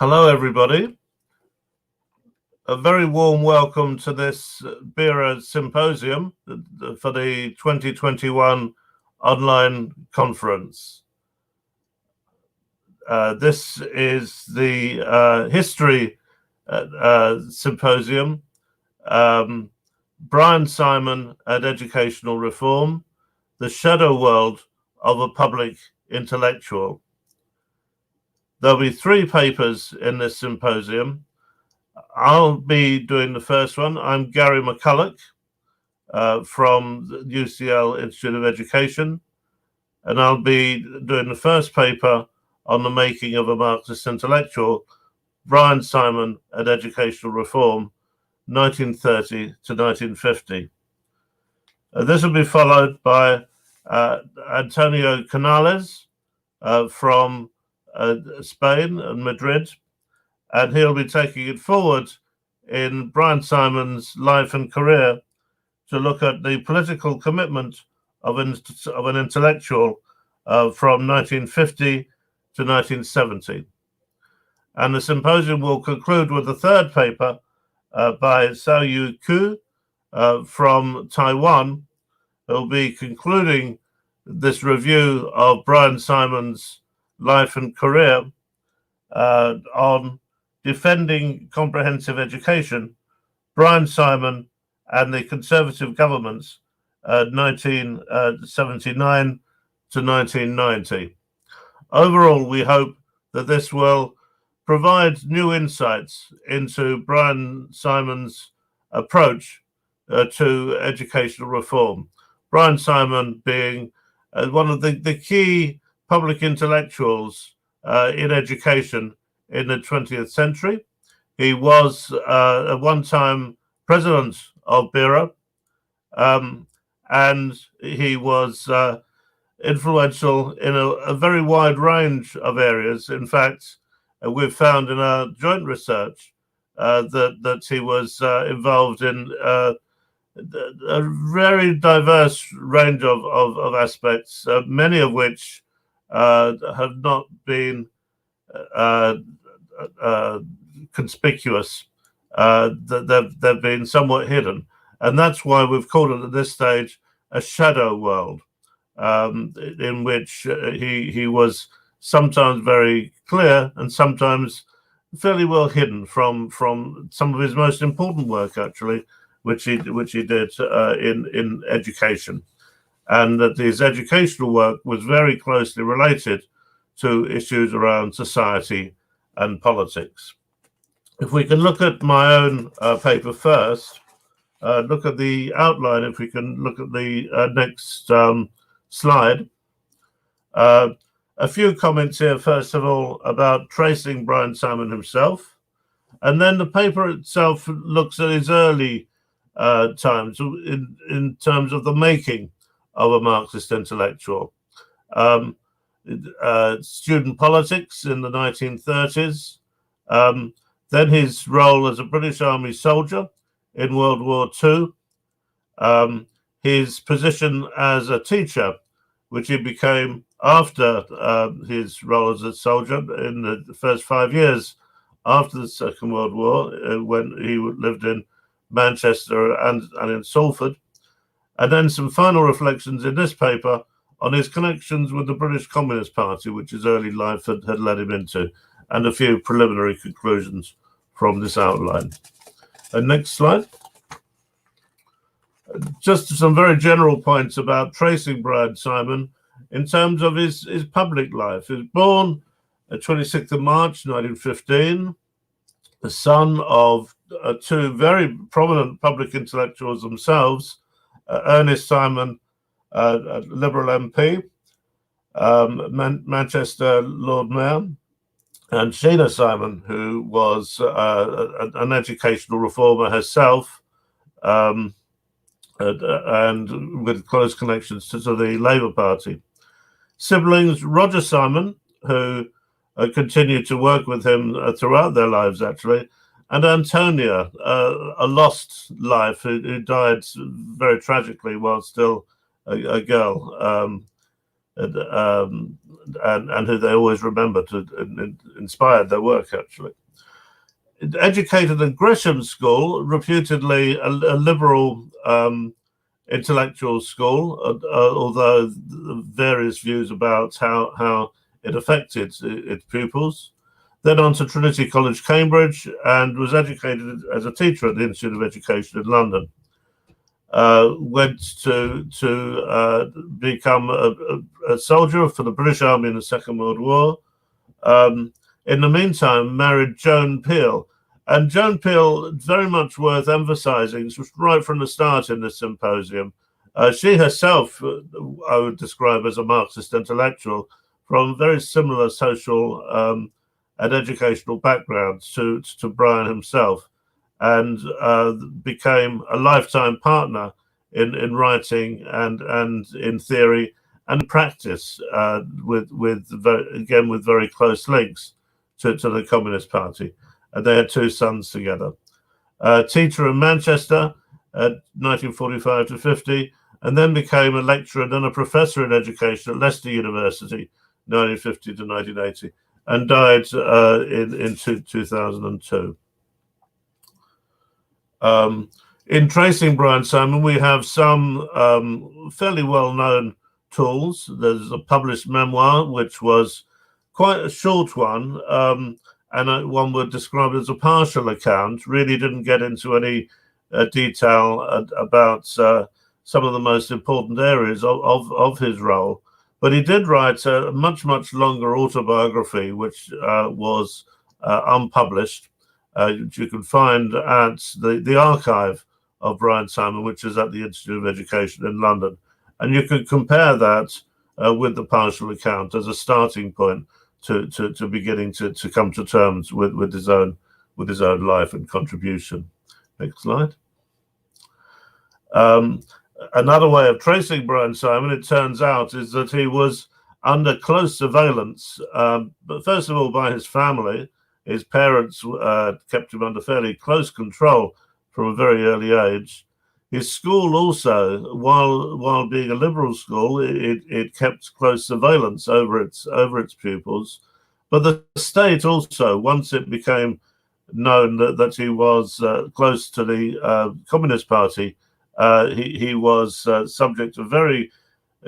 Hello, everybody. A very warm welcome to this BERA Symposium for the 2021 online conference. This is the History Symposium, Brian Simon and Educational Reform, the Shadow World of a Public Intellectual. There'll be 3 papers in this symposium. I'll be doing the first one. I'm Gary McCulloch from the UCL Institute of Education, and I'll be doing the first paper on the making of a Marxist intellectual, Brian Simon and Educational Reform, 1930 to 1950. This will be followed by Antonio Canales from Spain and Madrid, and he'll be taking it forward in Brian Simon's life and career to look at the political commitment of an intellectual from 1950 to 1970. And the symposium will conclude with the third paper by Xiaoyu Ku from Taiwan, who'll be concluding this review of Brian Simon's life and career on defending comprehensive education, Brian Simon and the Conservative governments, 1979 to 1990. Overall, we hope that this will provide new insights into Brian Simon's approach to educational reform. Brian Simon being one of the key public intellectuals in education in the 20th century. He was at one time president of BERA, and he was influential in a very wide range of areas. In fact, we've found in our joint research that he was involved in a very diverse range of aspects, many of which have not been conspicuous. They've been somewhat hidden, and that's why we've called it at this stage a shadow world, in which he was sometimes very clear and sometimes fairly well hidden from some of his most important work, actually, which he did in education. And that his educational work was very closely related to issues around society and politics. If we can look at my own paper first, look at the outline, if we can look at the next slide. A few comments here, first of all, about tracing Brian Simon himself. And then the paper itself looks at his early times in terms of the making of a Marxist intellectual. Student politics in the 1930s, then his role as a British Army soldier in World War II, his position as a teacher, which he became after his role as a soldier in the first 5 years after the Second World War, when he lived in Manchester and in Salford. And then some final reflections in this paper on his connections with the British Communist Party, which his early life had led him into, and a few preliminary conclusions from this outline. Next slide. Just some very general points about tracing Brian Simon in terms of his public life. He was born at 26th of March, 1915, the son of 2 very prominent public intellectuals themselves, Ernest Simon, Liberal MP, Manchester Lord Mayor, and Sheena Simon, who was an educational reformer herself, and with close connections to the Labour Party. Siblings, Roger Simon, who continued to work with him throughout their lives, actually, and Antonia, a lost life, who died very tragically while still a girl. and who they always remember to inspired their work, actually. Educated at Gresham School, reputedly a liberal intellectual school, although various views about how it affected its pupils. Then on to Trinity College, Cambridge, and was educated as a teacher at the Institute of Education in London. Went to become a soldier for the British Army in the Second World War. In the meantime, married Joan Peel. And Joan Peel, very much worth emphasizing, right from the start in this symposium. She herself, I would describe as a Marxist intellectual from very similar social and educational backgrounds to Brian himself, and became a lifetime partner in writing and in theory and practice, with very close links to the Communist Party. And they had 2 sons together. Teacher in Manchester at 1945 to 50, and then became a lecturer and then a professor in education at Leicester University, 1950 to 1980, and died in 2002. In tracing Brian Simon, we have some fairly well-known tools. There's a published memoir, which was quite a short one, and one would describe it as a partial account, really didn't get into any detail about some of the most important areas of his role. But he did write a much, much longer autobiography, which was unpublished, which you can find at the archive of Brian Simon, which is at the Institute of Education in London. And you could compare that with the partial account as a starting point to beginning to come to terms with his own life and contribution. Next slide. Another way of tracing Brian Simon, it turns out, is that he was under close surveillance, but first of all by his family. His parents kept him under fairly close control from a very early age. His school also, while being a liberal school, it kept close surveillance over its pupils. But the state also, once it became known that he was close to the Communist Party, he was subject to very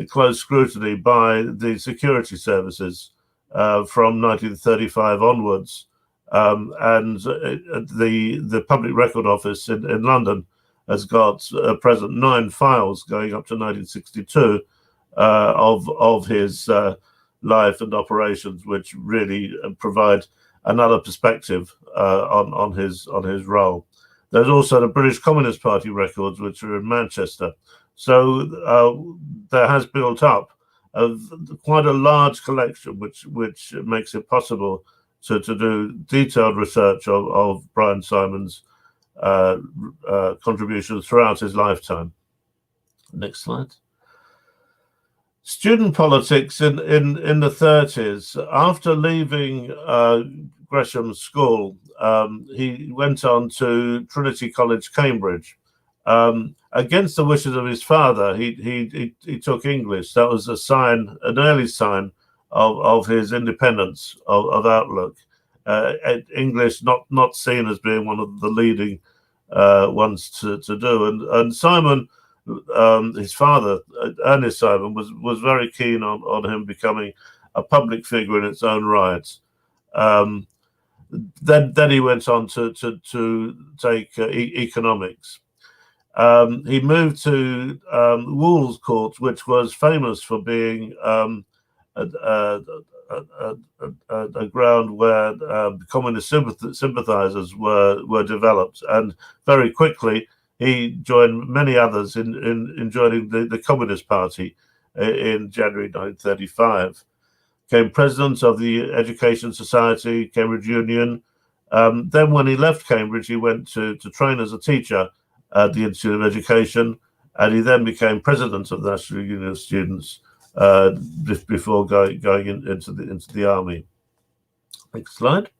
close scrutiny by the security services from 1935 onwards. And the Public Record Office in London has got at present 9 files going up to 1962 of his life and operations, which really provide another perspective on his role. There's also the British Communist Party records, which are in Manchester. So there has built up quite a large collection, which makes it possible to do detailed research of Brian Simon's contributions throughout his lifetime. Next slide. Student politics in the 30s. After leaving Gresham School, he went on to Trinity College, Cambridge. Against the wishes of his father, he took English. That was an early sign of his independence of outlook. English not seen as being one of the leading ones to do. And Simon, his father, Ernest Simon, was very keen on him becoming a public figure in its own right. Then he went on to take economics. He moved to Wolls Court, which was famous for being a ground where communist sympathizers were developed, and very quickly he joined many others in joining the Communist Party in January 1935. Became president of the Education Society, Cambridge Union. Then when he left Cambridge, he went to train as a teacher at the Institute of Education, and he then became president of the National Union of Students before going into the army. Next slide.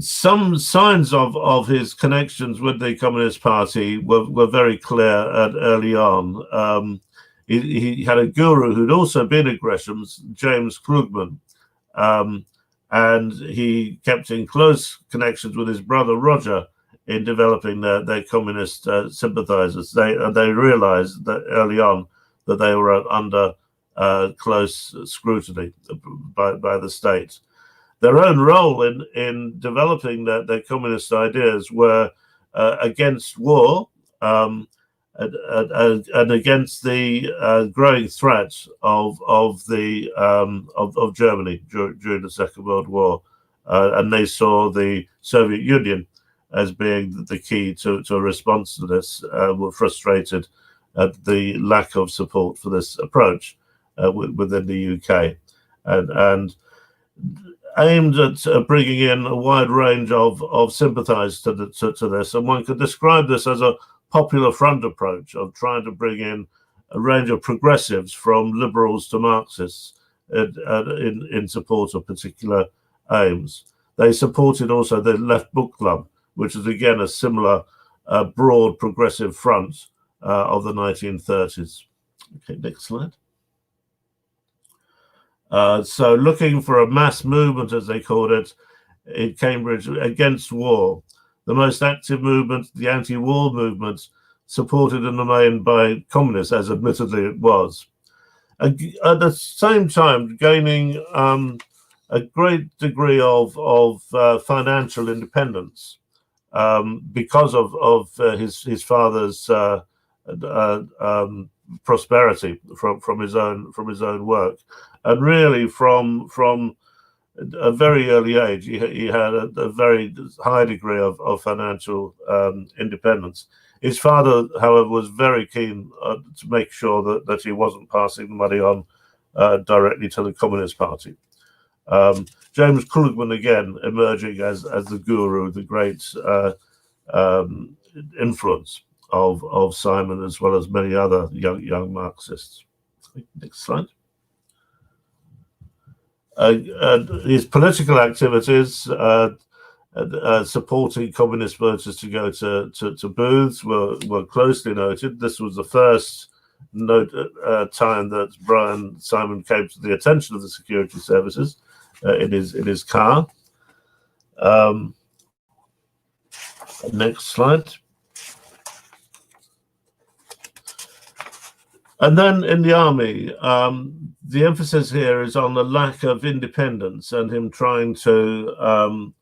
Some signs of his connections with the Communist Party were very clear early on. he had a guru who'd also been at Gresham's, James Krugman, and he kept in close connections with his brother Roger in developing their communist sympathizers. They realized that early on that they were under close scrutiny by the state. Their own role in developing their communist ideas were against war, and against the growing threat of Germany during the Second World War, and they saw the Soviet Union as being the key to a response to this. Were frustrated at the lack of support for this approach within the UK, and aimed at bringing in a wide range of sympathizers to this, and one could describe this as a popular front approach of trying to bring in a range of progressives from liberals to Marxists in support of particular aims. They supported also the Left Book Club, which is again a similar broad progressive front of the 1930s. Okay, next slide. So looking for a mass movement, as they called it, in Cambridge against war. The most active movement, the anti-war movement, supported in the main by communists, as admittedly it was. At the same time, gaining a great degree of financial independence because of his father's prosperity from his own work, and really from a very early age, he had a very high degree of financial independence. His father, however, was very keen to make sure that he wasn't passing the money on directly to the Communist Party. James Krugman, again, emerging as the guru, the great influence of Simon, as well as many other young Marxists. Next slide. His political activities, supporting communist voters to go to booths, were closely noted. This was the first time that Brian Simon came to the attention of the security services in his car. Next slide. And then in the army, the emphasis here is on the lack of independence and him trying to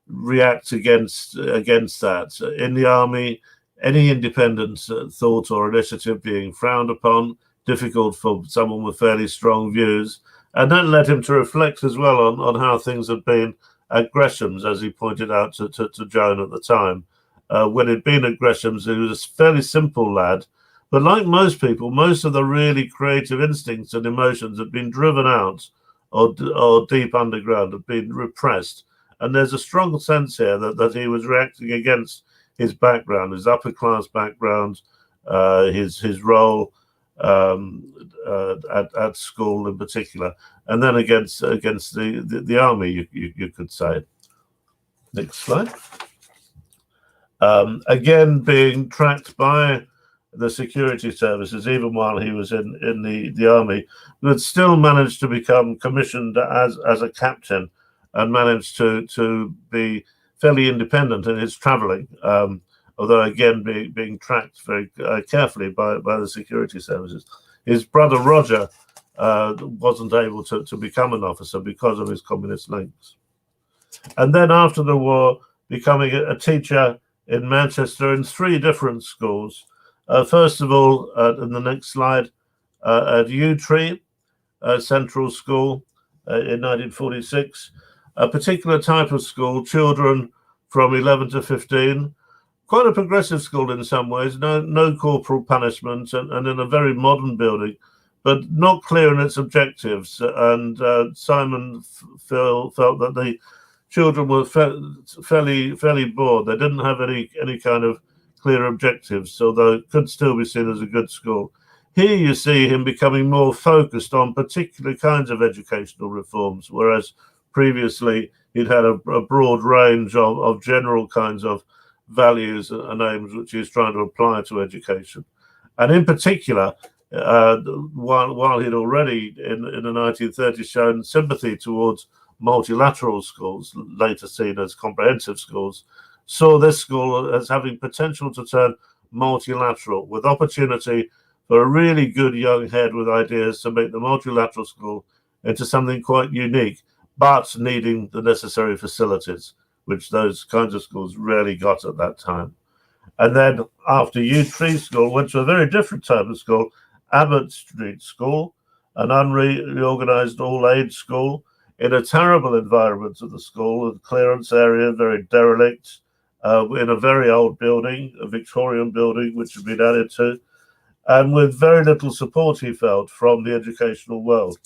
react against that. In the army, any independent thought or initiative being frowned upon, difficult for someone with fairly strong views. And that led him to reflect as well on how things had been at Gresham's, as he pointed out to Joan at the time. When he'd been at Gresham's, he was a fairly simple lad, but like most people, most of the really creative instincts and emotions had been driven out or deep underground, had been repressed. And there's a strong sense here that he was reacting against his background, his upper class background, his role at school in particular, and then against the army, you could say. Next slide. Again, being tracked by the security services, even while he was in the army, but still managed to become commissioned as a captain and managed to be fairly independent in his traveling, although again being tracked very carefully by the security services. His brother Roger wasn't able to become an officer because of his communist links. And then after the war, becoming a teacher in Manchester in 3 different schools. First of all, in the next slide, at Yew Tree Central School in 1946, a particular type of school, children from 11 to 15, quite a progressive school in some ways, no corporal punishment, and in a very modern building, but not clear in its objectives. And Simon felt that the children were fairly bored. They didn't have any kind of clear objectives, although it could still be seen as a good school. Here you see him becoming more focused on particular kinds of educational reforms, whereas previously he'd had a broad range of general kinds of values and aims which he was trying to apply to education. And in particular, while he'd already in the 1930s shown sympathy towards multilateral schools, later seen as comprehensive schools, saw this school as having potential to turn multilateral, with opportunity for a really good young head with ideas to make the multilateral school into something quite unique, but needing the necessary facilities, which those kinds of schools rarely got at that time. And then after Youth Free School, went to a very different type of school, Abbott Street School, an unreorganized all-age school in a terrible environment of the school, a clearance area, very derelict, in a very old building, a Victorian building, which had been added to, and with very little support, he felt, from the educational world.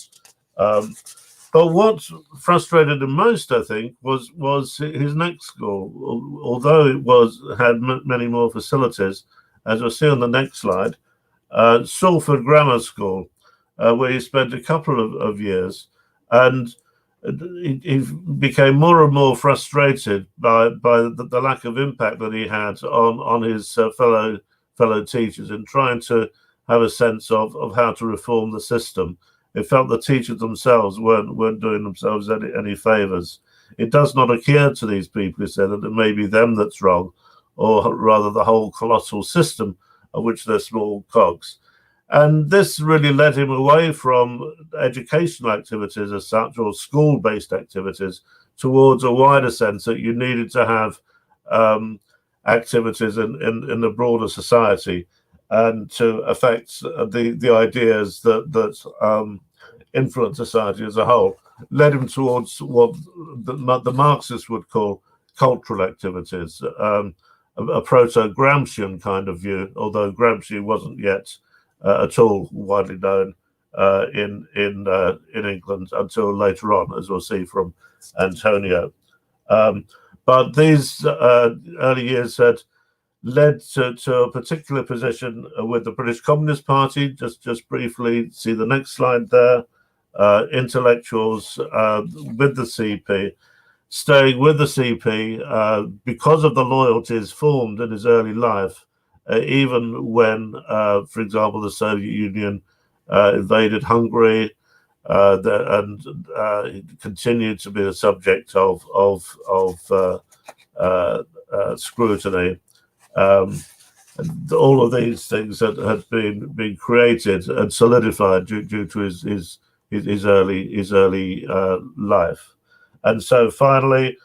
But what frustrated him most, I think, was his next school. Although it had many more facilities, as we'll see on the next slide, Salford Grammar School, where he spent a couple of years, and he became more and more frustrated by the lack of impact that he had on his fellow teachers in trying to have a sense of how to reform the system. It felt the teachers themselves weren't doing themselves any favors. It does not occur to these people, he said, that it may be them that's wrong, or rather the whole colossal system of which they're small cogs. And this really led him away from educational activities as such, or school-based activities, towards a wider sense that you needed to have activities in the broader society, and to affect the ideas that influence society as a whole, led him towards what the Marxists would call cultural activities, a proto-Gramscian kind of view, although Gramsci wasn't yet at all widely known in England until later on, as we'll see from Antonio. But these early years had led to a particular position with the British Communist Party. Just briefly, see the next slide there. Intellectuals with the CP, staying with the CP because of the loyalties formed in his early life, even when, for example, the Soviet Union invaded Hungary, and continued to be the subject of scrutiny. All of these things had been created and solidified due to his early life. And so finally,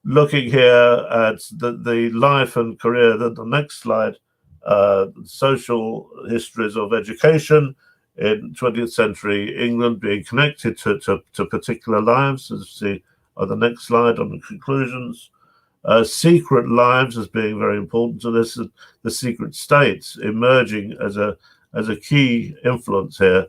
looking here at the life and career, the next slide, social histories of education in 20th century England being connected to particular lives, as you see on the next slide on the conclusions. Secret lives as being very important to this, the secret states emerging as a key influence here,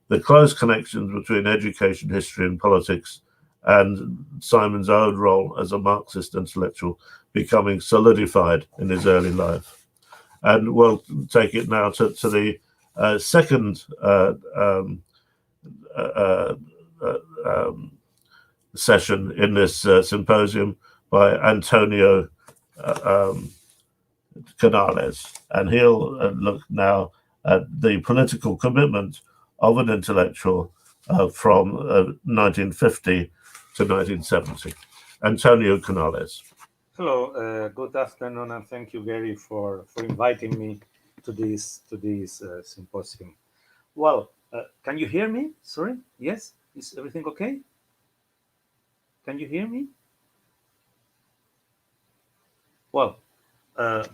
the close connections between education, history, and politics, and Simon's own role as a Marxist intellectual becoming solidified in his early life. And we'll take it now to the second session in this symposium by Antonio Canales, and he'll look now at the political commitment of an intellectual from 1950 to 1970. Antonio Canales. Hello, good afternoon, and thank you, Gary, for inviting me to this symposium. Well, can you hear me? Sorry, yes, is everything okay? Can you hear me? Well, an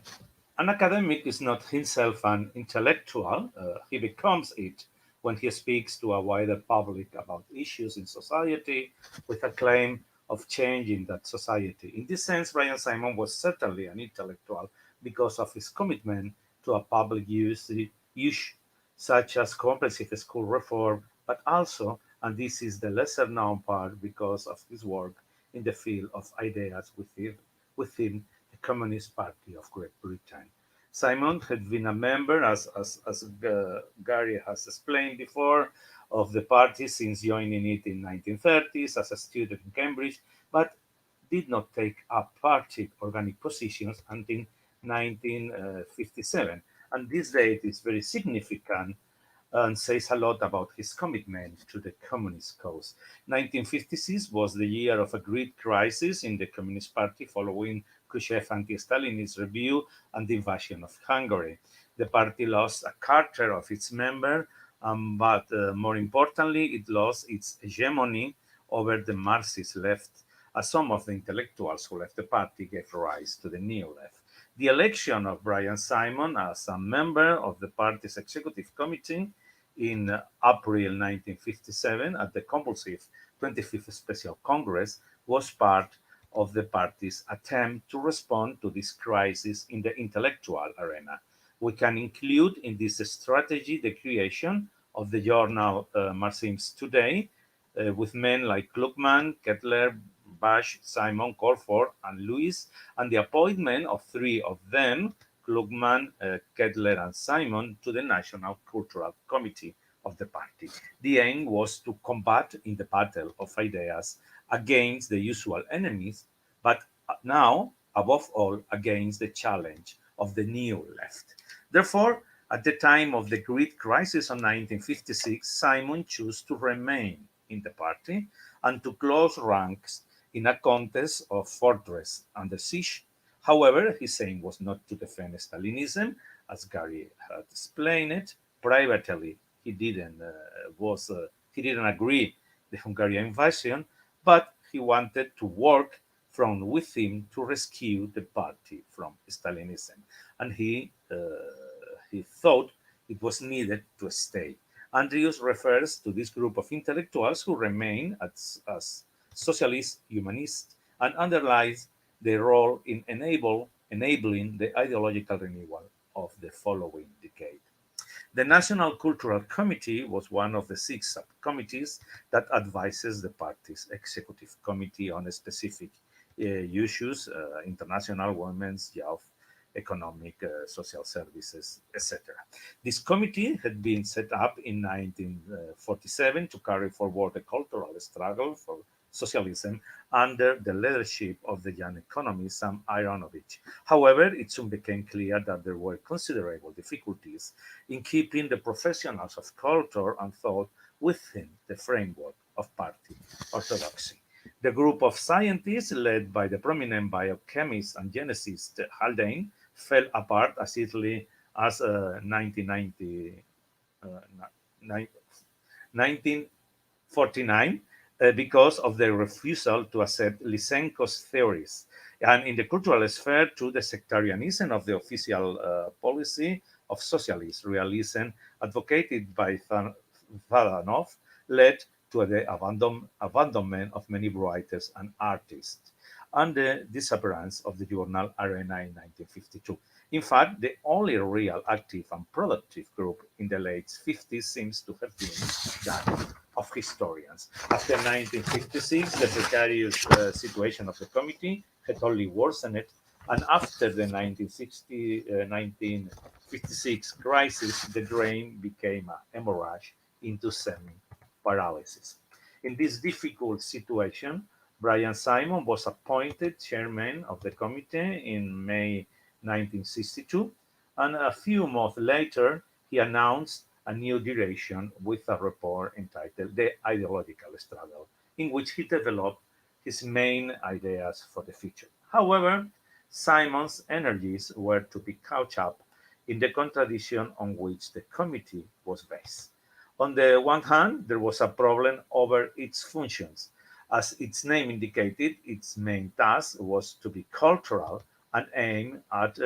academic is not himself an intellectual. He becomes it when he speaks to a wider public about issues in society with a claim of changing that society. In this sense, Brian Simon was certainly an intellectual because of his commitment to a public issue such as comprehensive school reform, but also, and this is the lesser known part, because of his work in the field of ideas within the Communist Party of Great Britain. Simon had been a member, as Gary has explained before, of the party since joining it in 1930s as a student in Cambridge, but did not take up party organic positions until 1957. And this date is very significant and says a lot about his commitment to the communist cause. 1956 was the year of a great crisis in the Communist Party following Khrushchev anti-Stalinist review and the invasion of Hungary. The party lost a quarter of its members, but more importantly, it lost its hegemony over the Marxist left, as some of the intellectuals who left the party gave rise to the New Left. The election of Brian Simon as a member of the party's executive committee in April 1957 at the compulsive 25th Special Congress was part of the party's attempt to respond to this crisis in the intellectual arena. We can include in this strategy the creation of the journal Marxism Today, with men like Klugman, Kettler, Bash, Simon, Corford, and Lewis, and the appointment of three of them, Klugman, Kettler, and Simon, to the National Cultural Committee of the party. The aim was to combat in the battle of ideas against the usual enemies, but now, above all, against the challenge of the new left. Therefore, at the time of the Great Crisis of 1956, Simon chose to remain in the party and to close ranks in a contest of fortress under siege. However, his aim was not to defend Stalinism, as Gary had explained it. Privately, he didn't agree the Hungarian invasion, but he wanted to work from within to rescue the party from Stalinism, and he thought it was needed to stay. Andrews refers to this group of intellectuals who remain as socialist humanists and underlies their role in enabling the ideological renewal of the following decade. The National Cultural Committee was one of the six subcommittees that advises the party's executive committee on specific issues, international women's, youth, economic, social services, etc. This committee had been set up in 1947 to carry forward the cultural struggle for socialism under the leadership of the young economist Sam Aronovich. However, it soon became clear that there were considerable difficulties in keeping the professionals of culture and thought within the framework of party orthodoxy. The group of scientists, led by the prominent biochemist and geneticist Haldane, fell apart as early as 1949 because of their refusal to accept Lysenko's theories. And in the cultural sphere, to the sectarianism of the official policy of socialist realism advocated by Vadanov led to the abandonment of many writers and artists and the disappearance of the journal Arena in 1952. In fact, the only real active and productive group in the late 50s seems to have been that of historians. After 1956, the precarious situation of the committee had only worsened, and after the 1956 crisis, the drain became a hemorrhage into semi-paralysis. In this difficult situation, Brian Simon was appointed chairman of the committee in May 1962, and a few months later, he announced a new direction with a report entitled The Ideological Struggle, in which he developed his main ideas for the future. However, Simon's energies were to be caught up in the contradiction on which the committee was based. On the one hand, there was a problem over its functions. As its name indicated, its main task was to be cultural and aim at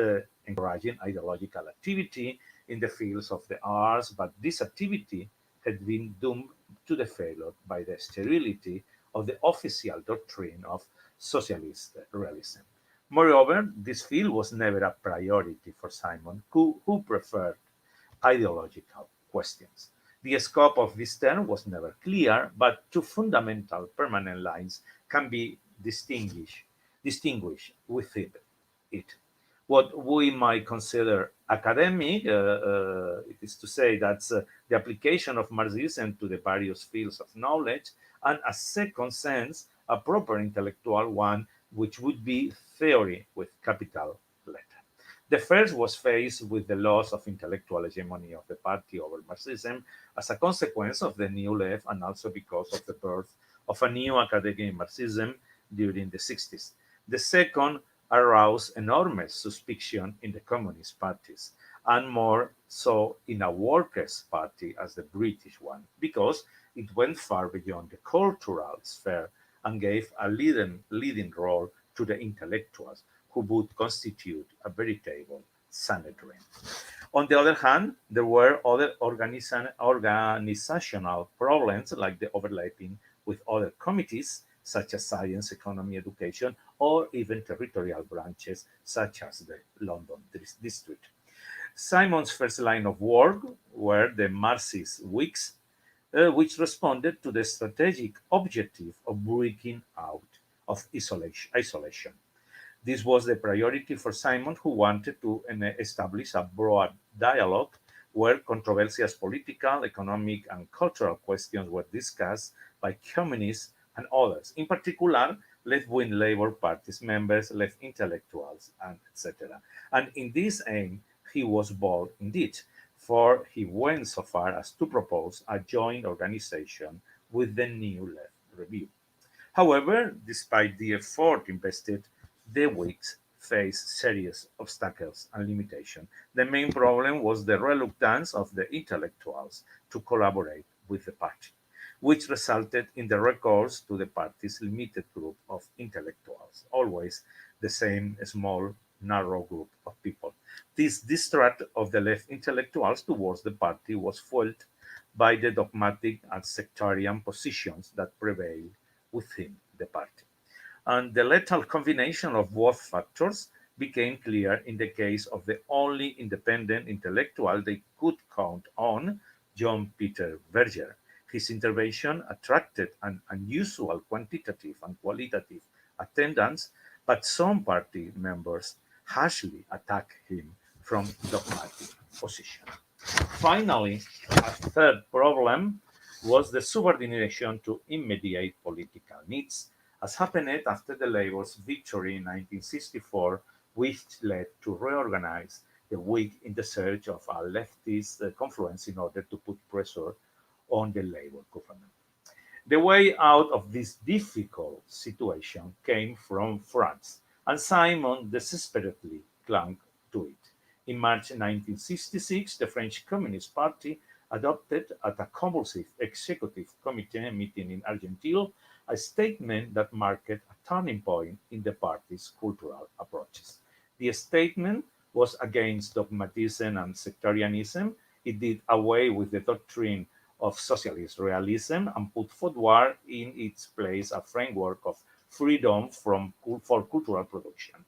encouraging ideological activity in the fields of the arts, but this activity had been doomed to the failure by the sterility of the official doctrine of socialist realism. Moreover, this field was never a priority for Simon, who preferred ideological questions. The scope of this term was never clear, but two fundamental permanent lines can be distinguished within it. What we might consider academic, it is to say that's the application of Marxism to the various fields of knowledge, and a second sense, a proper intellectual one, which would be theory with capital letter. The first was faced with the loss of intellectual hegemony of the party over Marxism as a consequence of the New Left and also because of the birth of a new academy in Marxism during the 60s. The second aroused enormous suspicion in the communist parties, and more so in a workers' party as the British one, because it went far beyond the cultural sphere and gave a leading role to the intellectuals who would constitute a veritable Sanhedrin. On the other hand, there were other organizational problems like the overlapping with other committees such as science, economy, education, or even territorial branches such as the London district. Simon's first line of work were the Marxist Whigs, which responded to the strategic objective of breaking out of isolation. This was the priority for Simon, who wanted to establish a broad dialogue where controversial political, economic, and cultural questions were discussed by communists and others, in particular, left wing Labour Party's members, left intellectuals, and etc. And in this aim, he was bold indeed, for he went so far as to propose a joint organization with the New Left Review. However, despite the effort invested, the Whigs faced serious obstacles and limitations. The main problem was the reluctance of the intellectuals to collaborate with the party, which resulted in the recourse to the party's limited group of intellectuals, always the same small, narrow group of people. This distrust of the left intellectuals towards the party was fueled by the dogmatic and sectarian positions that prevailed within the party. And the lethal combination of both factors became clear in the case of the only independent intellectual they could count on, John Peter Berger. His intervention attracted an unusual quantitative and qualitative attendance, but some party members harshly attacked him from dogmatic position. Finally, a third problem was the subordination to immediate political needs, as happened after the Labour's victory in 1964, which led to reorganize the Whig in the search of a leftist confluence in order to put pressure on the Labour government. The way out of this difficult situation came from France, and Simon desperately clung to it. In March 1966, the French Communist Party adopted at a convulsive executive committee meeting in Argenteuil a statement that marked a turning point in the party's cultural approaches. The statement was against dogmatism and sectarianism. It did away with the doctrine of socialist realism and put forward in its place a framework of freedom for cultural production.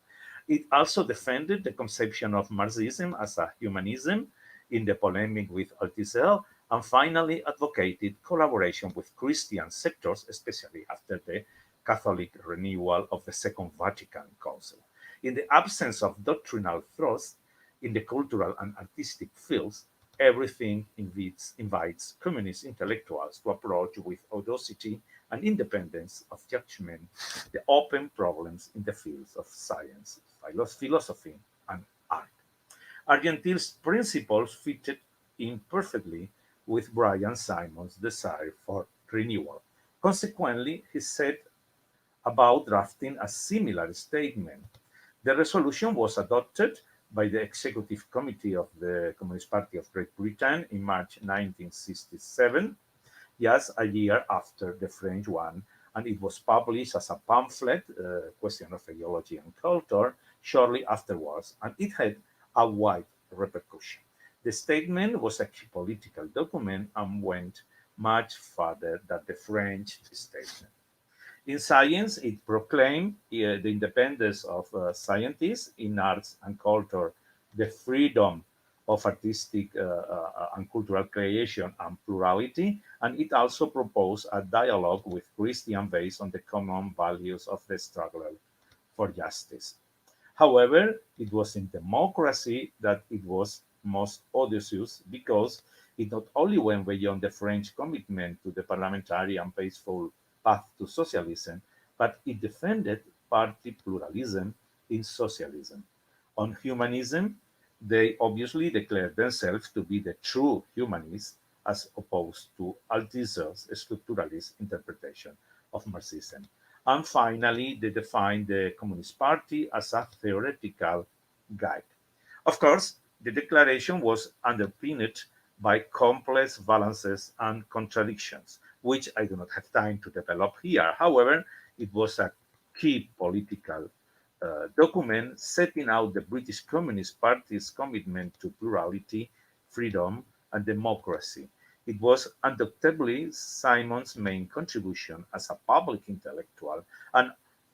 It also defended the conception of Marxism as a humanism in the polemic with Althusser, and finally advocated collaboration with Christian sectors, especially after the Catholic renewal of the Second Vatican Council. In the absence of doctrinal thrust in the cultural and artistic fields, everything invites communist intellectuals to approach with audacity and independence of judgment the open problems in the fields of science, philosophy, and art. Argentine's principles fitted in perfectly with Brian Simon's desire for renewal. Consequently, he set about drafting a similar statement. The resolution was adopted by the Executive Committee of the Communist Party of Great Britain in March 1967, just a year after the French one, and it was published as a pamphlet, Question of Ideology and Culture, shortly afterwards, and it had a wide repercussion. The statement was a key political document and went much further than the French statement. In science, it proclaimed the independence of scientists in arts and culture, the freedom of artistic and cultural creation and plurality, and it also proposed a dialogue with Christian based on the common values of the struggle for justice. However, it was in democracy that it was most audacious because it not only went beyond the French commitment to the parliamentary and peaceful path to socialism, but it defended party pluralism in socialism. On humanism, they obviously declared themselves to be the true humanists as opposed to Althusser's structuralist interpretation of Marxism. And finally, they defined the Communist Party as a theoretical guide. Of course, the declaration was underpinned by complex balances and contradictions, which I do not have time to develop here. However, it was a key political document setting out the British Communist Party's commitment to plurality, freedom, and democracy. It was undoubtedly Simon's main contribution as a public intellectual, and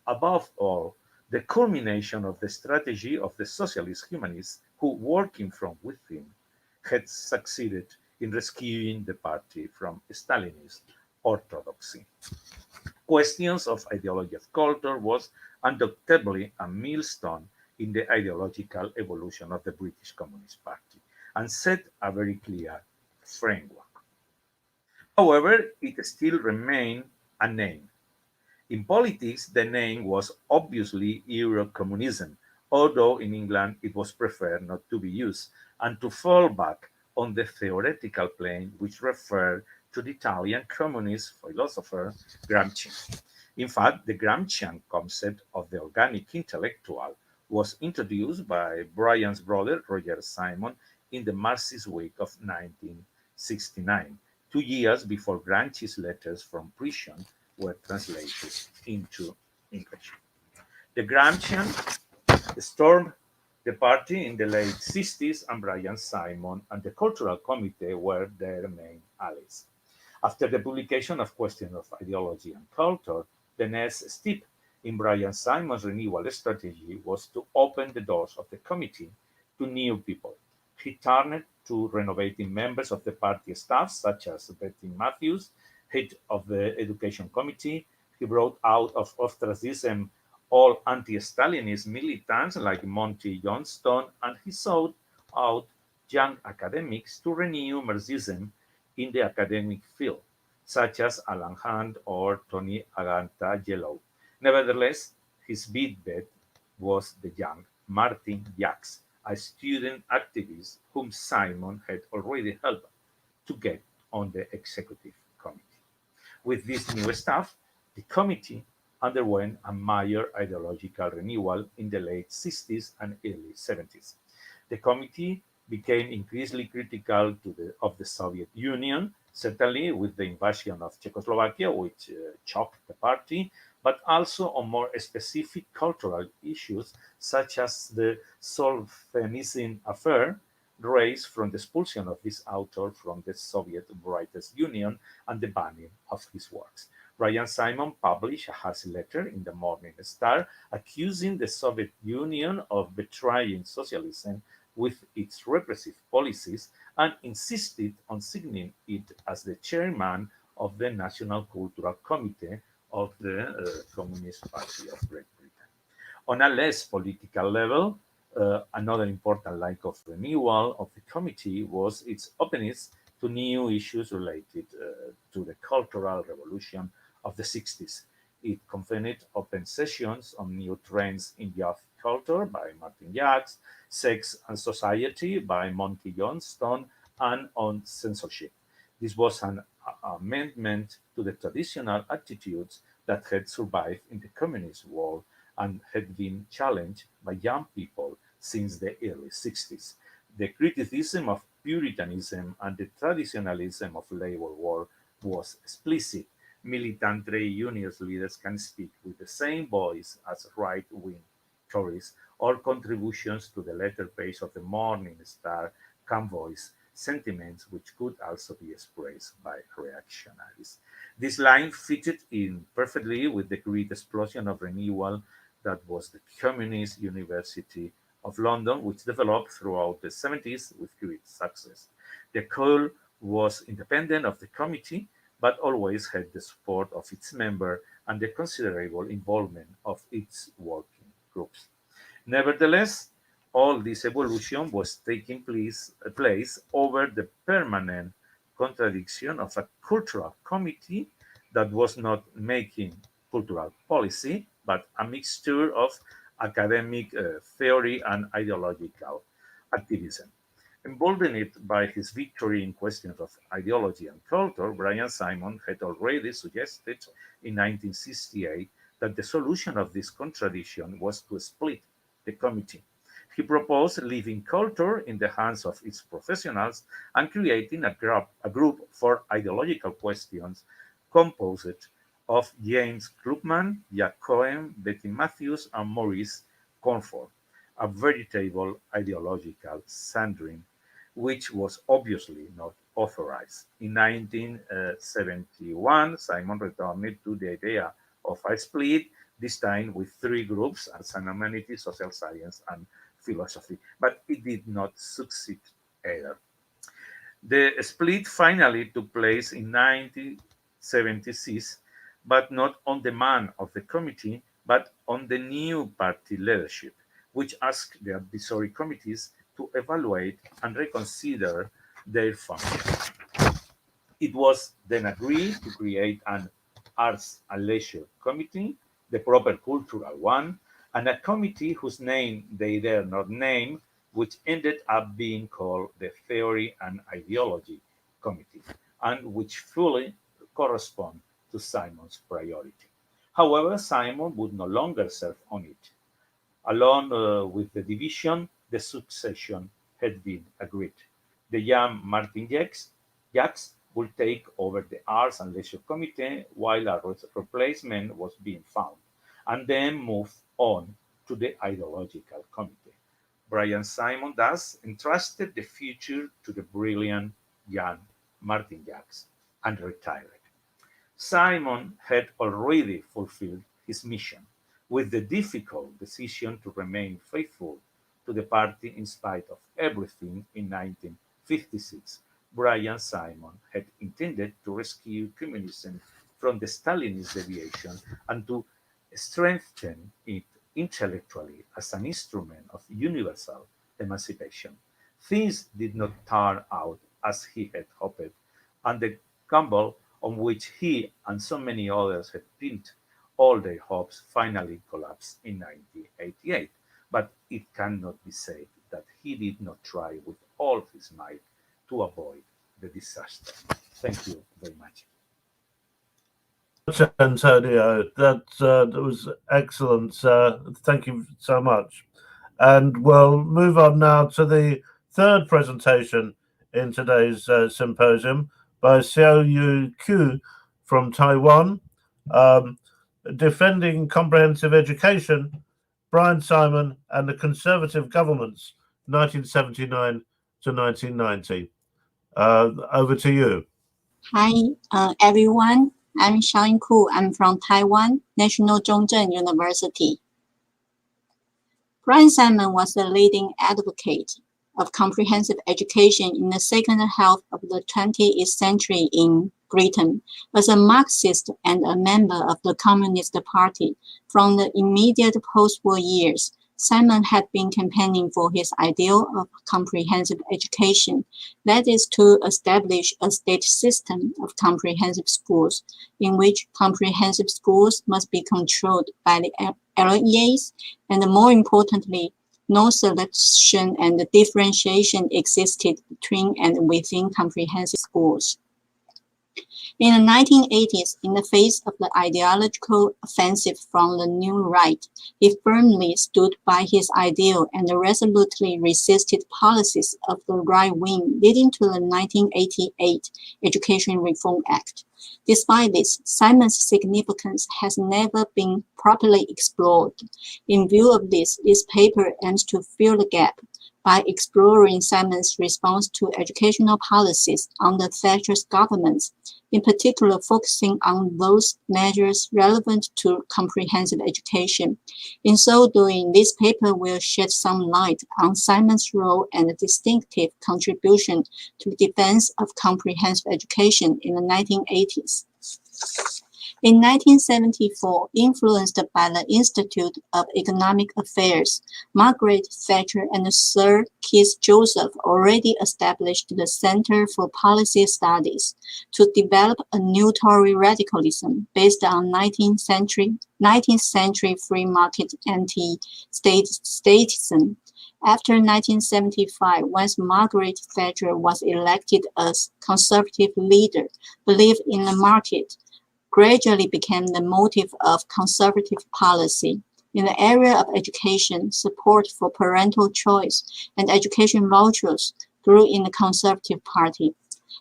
above all, the culmination of the strategy of the socialist humanists who, working from within, had succeeded in rescuing the party from Stalinist orthodoxy. Questions of ideology of culture was undoubtedly a millstone in the ideological evolution of the British Communist Party and set a very clear framework. However, it still remained a name. In politics, the name was obviously Eurocommunism, although in England it was preferred not to be used and to fall back on the theoretical plane, which referred to the Italian communist philosopher Gramsci. In fact, the Gramscian concept of the organic intellectual was introduced by Brian's brother Roger Simon in the Marxist Week of 1969, 2 years before Gramsci's letters from prison were translated into English. The Gramscian stormed the party in the late 60s, and Brian Simon and the Cultural Committee were their main allies. After the publication of Questions of Ideology and Culture, the next step in Brian Simon's renewal strategy was to open the doors of the committee to new people. He turned to renovating members of the party staff, such as Betty Matthews, head of the Education Committee. He brought out of ostracism all anti-Stalinist militants like Monty Johnston, and he sought out young academics to renew Marxism in the academic field, such as Alan Hunt or Tony Aganta Yellow. Nevertheless, his big bet was the young Martin Jacks, a student activist whom Simon had already helped to get on the executive committee. With this new staff, the committee underwent a major ideological renewal in the late 60s and early 70s. The committee became increasingly critical of the Soviet Union, certainly with the invasion of Czechoslovakia, which shocked the party, but also on more specific cultural issues such as the Solzhenitsyn affair, raised from the expulsion of this author from the Soviet Writers' Union and the banning of his works. Brian Simon published a harsh letter in the Morning Star accusing the Soviet Union of betraying socialism with its repressive policies and insisted on signing it as the chairman of the National Cultural Committee of the Communist Party of Great Britain. On a less political level, another important line of renewal of the committee was its openness to new issues related to the Cultural Revolution of the 60s. It convened open sessions on new trends in youth culture by Martin Jacks, sex and society by Monty Johnston, and on censorship. This was an amendment to the traditional attitudes that had survived in the communist world and had been challenged by young people since the early 60s. The criticism of Puritanism and the traditionalism of labor work was explicit. Militant trade unions leaders can speak with the same voice as right-wing Tories, or contributions to the letter page of the Morning Star can voice sentiments which could also be expressed by reactionaries. This line fitted in perfectly with the great explosion of renewal that was the Communist University of London, which developed throughout the 70s with great success. The call was independent of the committee, but always had the support of its member and the considerable involvement of its working groups. Nevertheless, all this evolution was taking place over the permanent contradiction of a cultural committee that was not making cultural policy, but a mixture of academic theory and ideological activism. Emboldened by his victory in questions of ideology and culture, Brian Simon had already suggested in 1968 that the solution of this contradiction was to split the committee. He proposed leaving culture in the hands of its professionals and creating a group for ideological questions composed of James Krugman, Jack Cohen, Betty Matthews, and Maurice Comfort, a veritable ideological sundering, which was obviously not authorized. In 1971, Simon returned to the idea of a split, this time with three groups: arts and humanities, social science, and philosophy, but it did not succeed either. The split finally took place in 1976, but not on demand of the committee, but on the new party leadership, which asked the advisory committees to evaluate and reconsider their function. It was then agreed to create an Arts and Leisure Committee, the proper cultural one, and a committee whose name they dare not name, which ended up being called the Theory and Ideology Committee, and which fully correspond to Simon's priority. However, Simon would no longer serve on it. Along with the division, the succession had been agreed. The young Martin Jacks will take over the Arts and Leisure Committee while a replacement was being found, and then move on to the Ideological Committee. Brian Simon thus entrusted the future to the brilliant young Martin Jacks and retired. Simon had already fulfilled his mission with the difficult decision to remain faithful to the party in spite of everything in 1956. Brian Simon had intended to rescue communism from the Stalinist deviation and to strengthen it intellectually as an instrument of universal emancipation. Things did not turn out as he had hoped, and the gamble on which he and so many others had pinned all their hopes finally collapsed in 1988. But it cannot be said that he did not try with all his might to avoid the disaster. Thank you very much. Antonio, that was excellent. Thank you so much. And we'll move on now to the third presentation in today's symposium by Xiaoyu Qu from Taiwan, Defending Comprehensive Education, Brian Simon and the Conservative Governments, 1979 to 1990. Over to you. Hi, everyone. I'm Xiaoyu Qu. I'm from Taiwan, National Zhongzheng University. Brian Simon was a leading advocate of comprehensive education in the second half of the 20th century in Britain. As a Marxist and a member of the Communist Party from the immediate post-war years, Simon had been campaigning for his ideal of comprehensive education, that is to establish a state system of comprehensive schools, in which comprehensive schools must be controlled by the LEAs, and more importantly, no selection and differentiation existed between and within comprehensive schools. In the 1980s, in the face of the ideological offensive from the new right, he firmly stood by his ideal and resolutely resisted policies of the right wing, leading to the 1988 Education Reform Act. Despite this, Simon's significance has never been properly explored. In view of this paper aims to fill the gap by exploring Simon's response to educational policies under Thatcher's government, in particular focusing on those measures relevant to comprehensive education. In so doing, this paper will shed some light on Simon's role and distinctive contribution to the defense of comprehensive education in the 1980s. In 1974, influenced by the Institute of Economic Affairs, Margaret Thatcher and Sir Keith Joseph already established the Center for Policy Studies to develop a new Tory radicalism based on 19th century free market anti-statism. After 1975, once Margaret Thatcher was elected as conservative leader, belief in the market gradually became the motive of conservative policy. In the area of education, support for parental choice and education vouchers grew in the Conservative Party.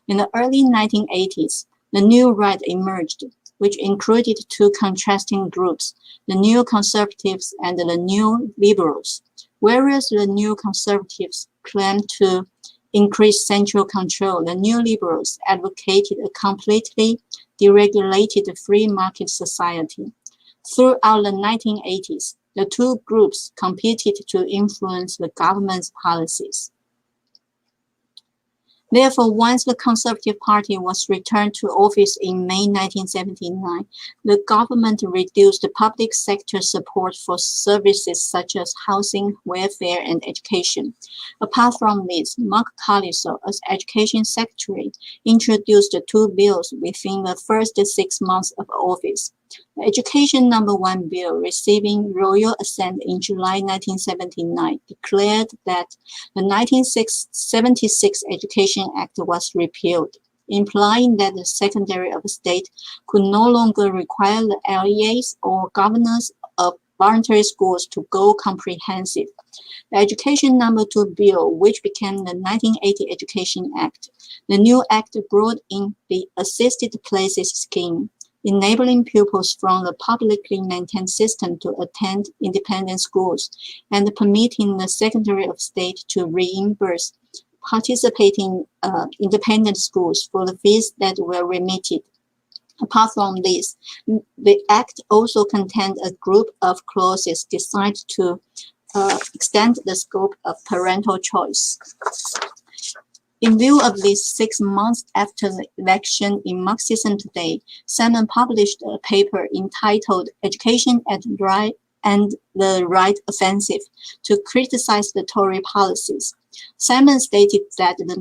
In the early 1980s, the new right emerged, which included two contrasting groups, the New Conservatives and the New Liberals. Whereas the New Conservatives claimed to increase central control, the New Liberals advocated a completely deregulated free market society. Throughout the 1980s, the two groups competed to influence the government's policies. Therefore, once the Conservative Party was returned to office in May 1979, the government reduced the public sector support for services such as housing, welfare, and education. Apart from this, Mark Carlisle, as Education Secretary, introduced two bills within the first 6 months of office. The Education No. 1 bill, receiving royal assent in July 1979, declared that the 1976 Education Act was repealed, implying that the Secretary of State could no longer require the LEAs or governors of voluntary schools to go comprehensive. The Education No. 2 bill, which became the 1980 Education Act, the new act brought in the Assisted Places Scheme, enabling pupils from the publicly maintained system to attend independent schools and permitting the Secretary of State to reimburse participating independent schools for the fees that were remitted. Apart from this, the Act also contained a group of clauses designed to extend the scope of parental choice. In view of this, 6 months after the election in Marxism Today, Simon published a paper entitled Education and the Right Offensive to criticize the Tory policies. Simon stated that the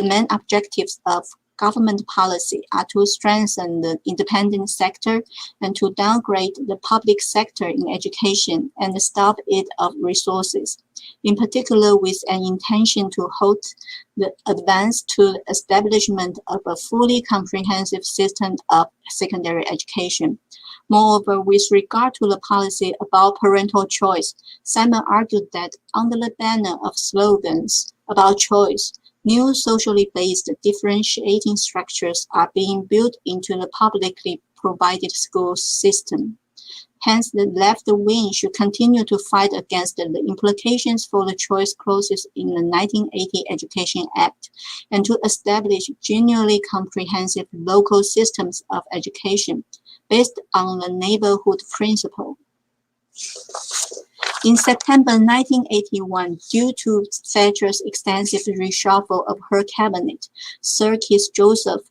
main objectives of government policy are to strengthen the independent sector and to downgrade the public sector in education and starve it of resources, in particular with an intention to halt the advance to the establishment of a fully comprehensive system of secondary education. Moreover, with regard to the policy about parental choice, Simon argued that under the banner of slogans about choice, new socially based differentiating structures are being built into the publicly provided school system. Hence, the left wing should continue to fight against the implications for the choice clauses in the 1980 Education Act and to establish genuinely comprehensive local systems of education based on the neighborhood principle. In September 1981, due to Thatcher's extensive reshuffle of her cabinet, Sir Keith Joseph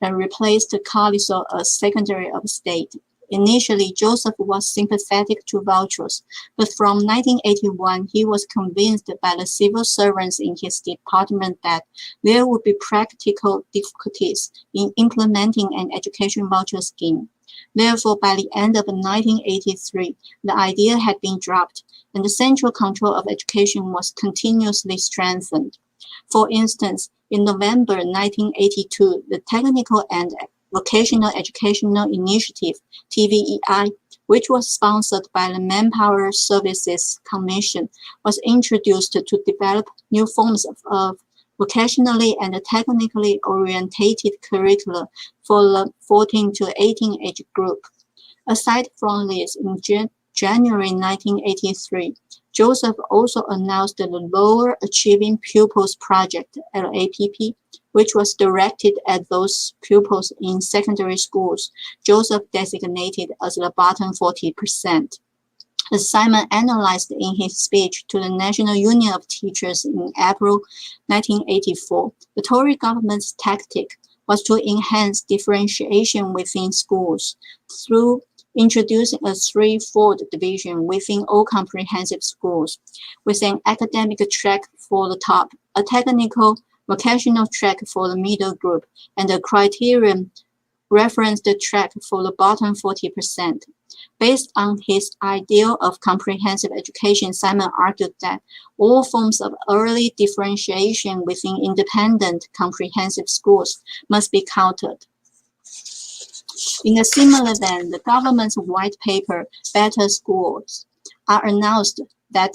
replaced Carlisle as Secretary of State. Initially, Joseph was sympathetic to vouchers, but from 1981, he was convinced by the civil servants in his department that there would be practical difficulties in implementing an education voucher scheme. Therefore, by the end of 1983, the idea had been dropped, and the central control of education was continuously strengthened. For instance, in November 1982, the Technical and Vocational Educational Initiative, TVEI, which was sponsored by the Manpower Services Commission, was introduced to develop new forms of vocationally and technically orientated curricula for the 14 to 18 age group. Aside from this, in January 1983, Joseph also announced the Lower Achieving Pupils Project, LAPP, which was directed at those pupils in secondary schools Joseph designated as the bottom 40%. As Simon analyzed in his speech to the National Union of Teachers in April 1984, the Tory government's tactic was to enhance differentiation within schools through introducing a threefold division within all comprehensive schools, with an academic track for the top, a technical vocational track for the middle group, and a criterion referenced track for the bottom 40%. Based on his ideal of comprehensive education, Simon argued that all forms of early differentiation within independent comprehensive schools must be countered. In a similar vein, the government's white paper, Better Schools, announced that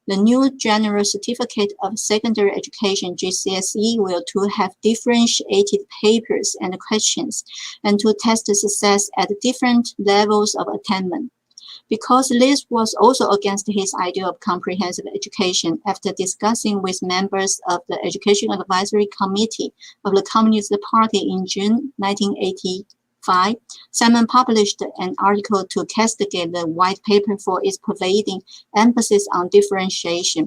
the new General Certificate of Secondary Education (GCSE) will to have differentiated papers and questions, and to test success at different levels of attainment. Because this was also against his idea of comprehensive education, after discussing with members of the Education Advisory Committee of the Communist Party in June 1985, Simon published an article to castigate the white paper for its pervading emphasis on differentiation.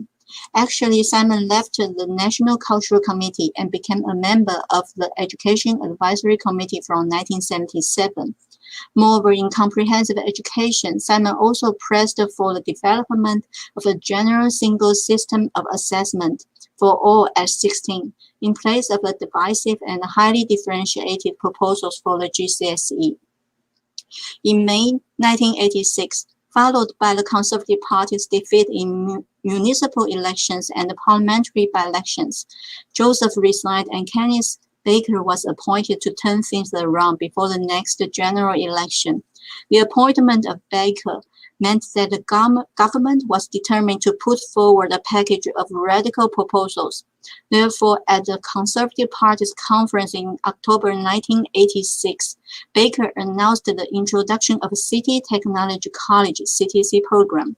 Actually, Simon left the National Cultural Committee and became a member of the Education Advisory Committee from 1977. Moreover, in comprehensive education, Simon also pressed for the development of a general single system of assessment for all at 16, in place of the divisive and highly differentiated proposals for the GCSE. In May 1986, followed by the Conservative Party's defeat in municipal elections and parliamentary by-elections, Joseph resigned and Kenneth Baker was appointed to turn things around before the next general election. The appointment of Baker meant that the government was determined to put forward a package of radical proposals. Therefore, at the Conservative Party's conference in October 1986, Baker announced the introduction of a City Technology College (CTC) program.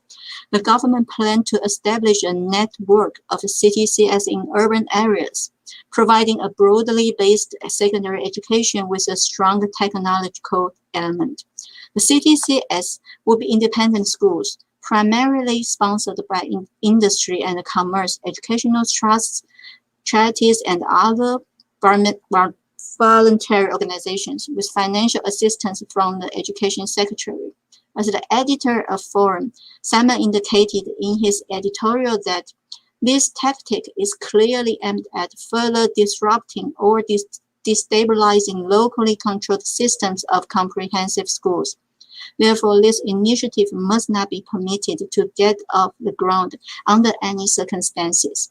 The government planned to establish a network of CTCs in urban areas, providing a broadly based secondary education with a strong technological element. The CTCs would be independent schools, primarily sponsored by industry and commerce, educational trusts, charities, and other voluntary organizations, with financial assistance from the Education Secretary. As the editor of Forum, Simon indicated in his editorial that this tactic is clearly aimed at further disrupting or destabilizing locally controlled systems of comprehensive schools. Therefore, this initiative must not be permitted to get off the ground under any circumstances.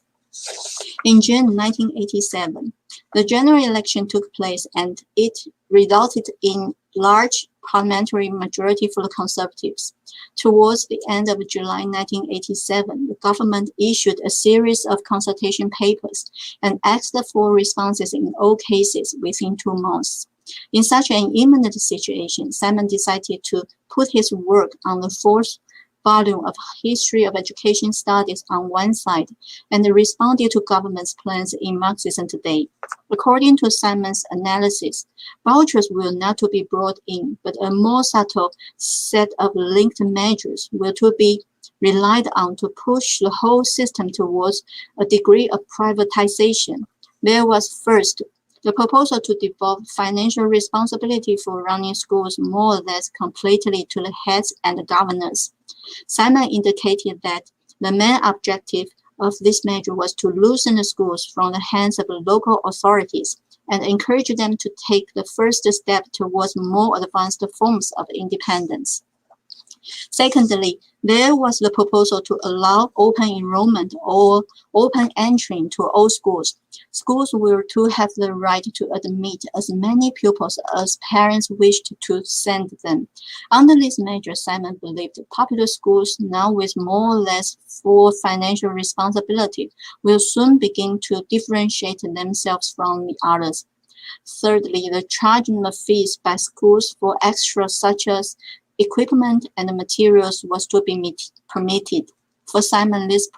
In June 1987, the general election took place and it resulted in large parliamentary majority for the Conservatives. Towards the end of July 1987, the government issued a series of consultation papers and asked for responses in all cases within 2 months. In such an imminent situation, Simon decided to put his work on the 4th volume of History of Education Studies on one side and responded to government's plans in Marxism Today. According to Simon's analysis, vouchers will not to be brought in, but a more subtle set of linked measures will to be relied on to push the whole system towards a degree of privatization. There was first the proposal to devolve financial responsibility for running schools more or less completely to the heads and governors. Simon indicated that the main objective of this measure was to loosen the schools from the hands of the local authorities and encourage them to take the first step towards more advanced forms of independence. Secondly, there was the proposal to allow open enrollment or open entry to all schools. Schools were to have the right to admit as many pupils as parents wished to send them. Under this measure, Simon believed popular schools, now with more or less full financial responsibility, will soon begin to differentiate themselves from the others. Thirdly, the charging of fees by schools for extras such as equipment and materials was to be permitted. For Simon, this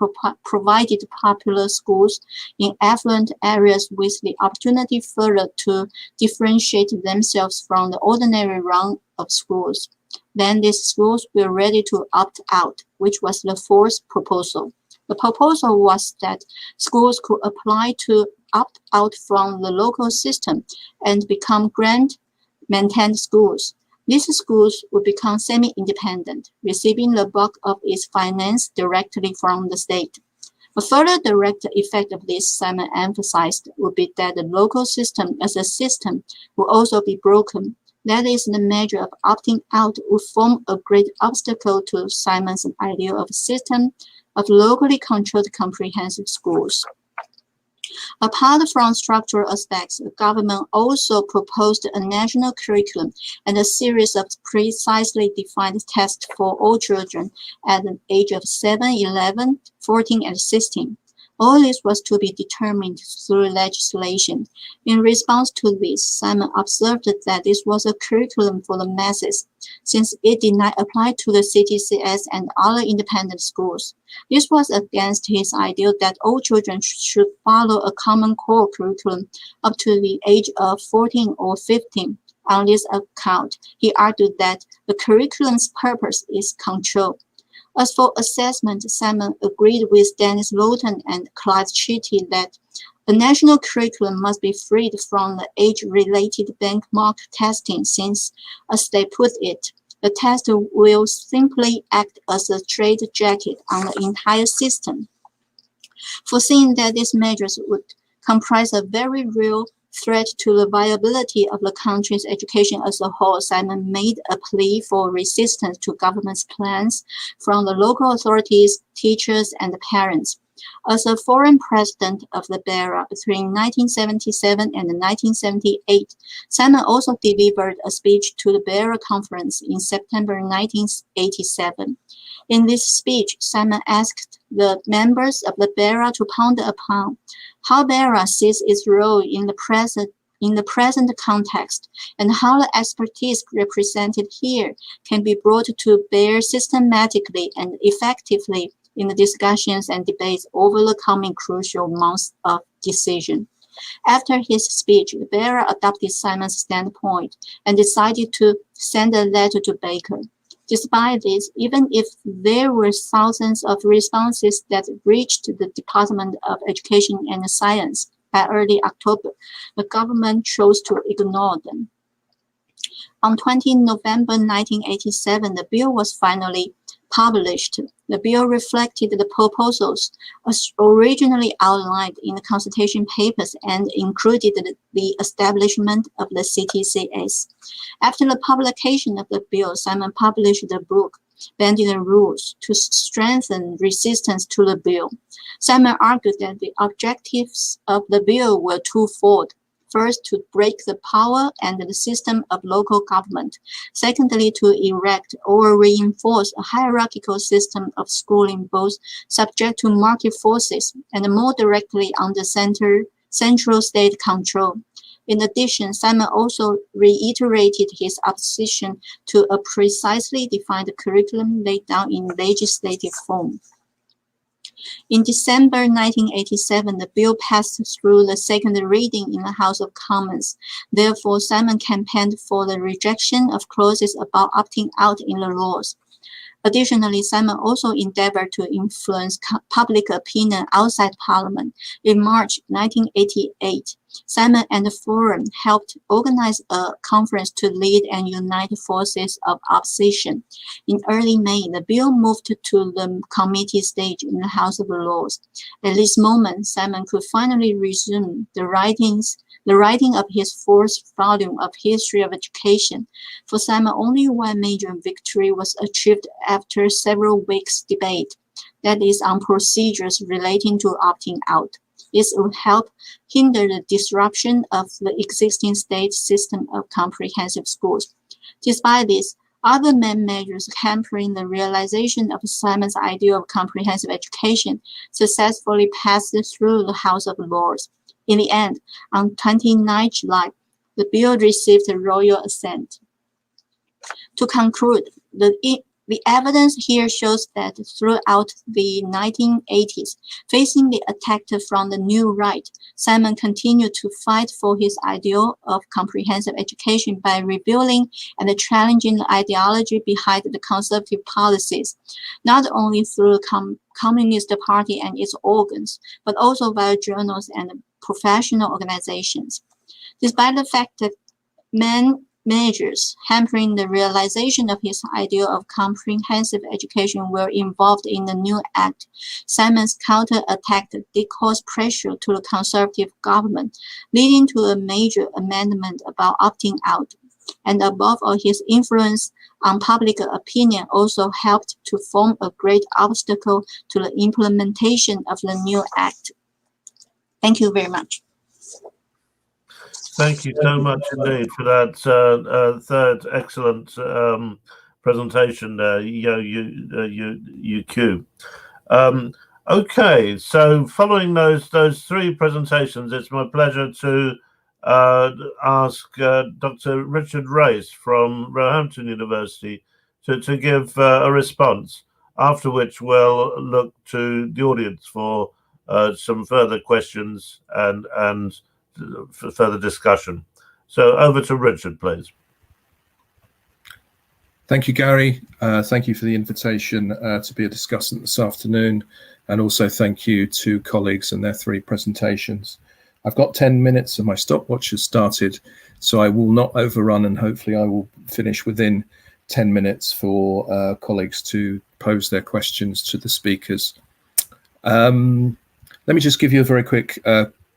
provided popular schools in affluent areas with the opportunity further to differentiate themselves from the ordinary run of schools. Then these schools were ready to opt out, which was the 4th proposal. The proposal was that schools could apply to opt out from the local system and become grant-maintained schools. These schools would become semi-independent, receiving the bulk of its finance directly from the state. A further direct effect of this, Simon emphasized, would be that the local system as a system will also be broken. That is, the measure of opting out would form a great obstacle to Simon's idea of a system of locally controlled comprehensive schools. Apart from structural aspects, the government also proposed a national curriculum and a series of precisely defined tests for all children at the age of 7, 11, 14, and 16. All this was to be determined through legislation. In response to this, Simon observed that this was a curriculum for the masses, since it did not apply to the CTCS and other independent schools. This was against his idea that all children should follow a common core curriculum up to the age of 14 or 15. On this account, he argued that the curriculum's purpose is control. As for assessment, Simon agreed with Dennis Lawton and Clive Chitty that a national curriculum must be freed from the age-related benchmark testing since, as they put it, the test will simply act as a straitjacket on the entire system. Foreseeing that these measures would comprise a very real threat to the viability of the country's education as a whole, Simon made a plea for resistance to government's plans from the local authorities, teachers, and parents. As a foreign president of the BERA between 1977 and 1978, Simon also delivered a speech to the BERA conference in September 1987. In this speech, Simon asked the members of the BERA to ponder upon how BERA sees its role in the present context, and how the expertise represented here can be brought to bear systematically and effectively in the discussions and debates over the coming crucial months of decision. After his speech, the BERA adopted Simon's standpoint and decided to send a letter to Baker. Despite this, even if there were thousands of responses that reached the Department of Education and Science by early October, the government chose to ignore them. On 20 November 1987, the bill was finally published. The bill reflected the proposals as originally outlined in the consultation papers and included the establishment of the CTCS. After the publication of the bill, Simon published the book, Bending the Rules, to strengthen resistance to the bill. Simon argued that the objectives of the bill were twofold. First, to break the power and the system of local government. Secondly, to erect or reinforce a hierarchical system of schooling, both subject to market forces and more directly under central state control. In addition, Simon also reiterated his opposition to a precisely defined curriculum laid down in legislative form. In December 1987, the bill passed through the second reading in the House of Commons. Therefore, Simon campaigned for the rejection of clauses about opting out in the laws. Additionally, Simon also endeavored to influence public opinion outside Parliament. In March 1988, Simon and the Forum helped organize a conference to lead and unite forces of opposition. In early May, the bill moved to the committee stage in the House of Lords. At this moment, Simon could finally resume the writing of his fourth volume of History of Education. For Simon, only one major victory was achieved after several weeks' debate, that is, on procedures relating to opting out. This would help hinder the disruption of the existing state system of comprehensive schools. Despite this, other main measures hampering the realization of Simon's idea of comprehensive education successfully passed through the House of Lords. In the end, on 29 July, the bill received royal assent. To conclude, the evidence here shows that throughout the 1980s, facing the attack from the new right, Simon continued to fight for his ideal of comprehensive education by revealing and challenging the ideology behind the conservative policies, not only through the Communist Party and its organs, but also via journals and professional organizations. Despite the fact that measures hampering the realization of his ideal of comprehensive education were involved in the new act, Simon's counterattack did cause pressure to the conservative government, leading to a major amendment about opting out. And above all, his influence on public opinion also helped to form a great obstacle to the implementation of the new act. Thank you very much. Thank you so much indeed for that third excellent presentation there, UQ. Okay, so following those three presentations, it's my pleasure to ask Dr. Richard Race from Roehampton University to give a response, after which we'll look to the audience for some further questions and for further discussion. So over to Richard, please. Thank you, Gary. Thank you for the invitation to be a discussant this afternoon, and also thank you to colleagues and their three presentations. I've got 10 minutes and my stopwatch has started, so I will not overrun, and hopefully I will finish within 10 minutes for colleagues to pose their questions to the speakers. Let me just give you a very quick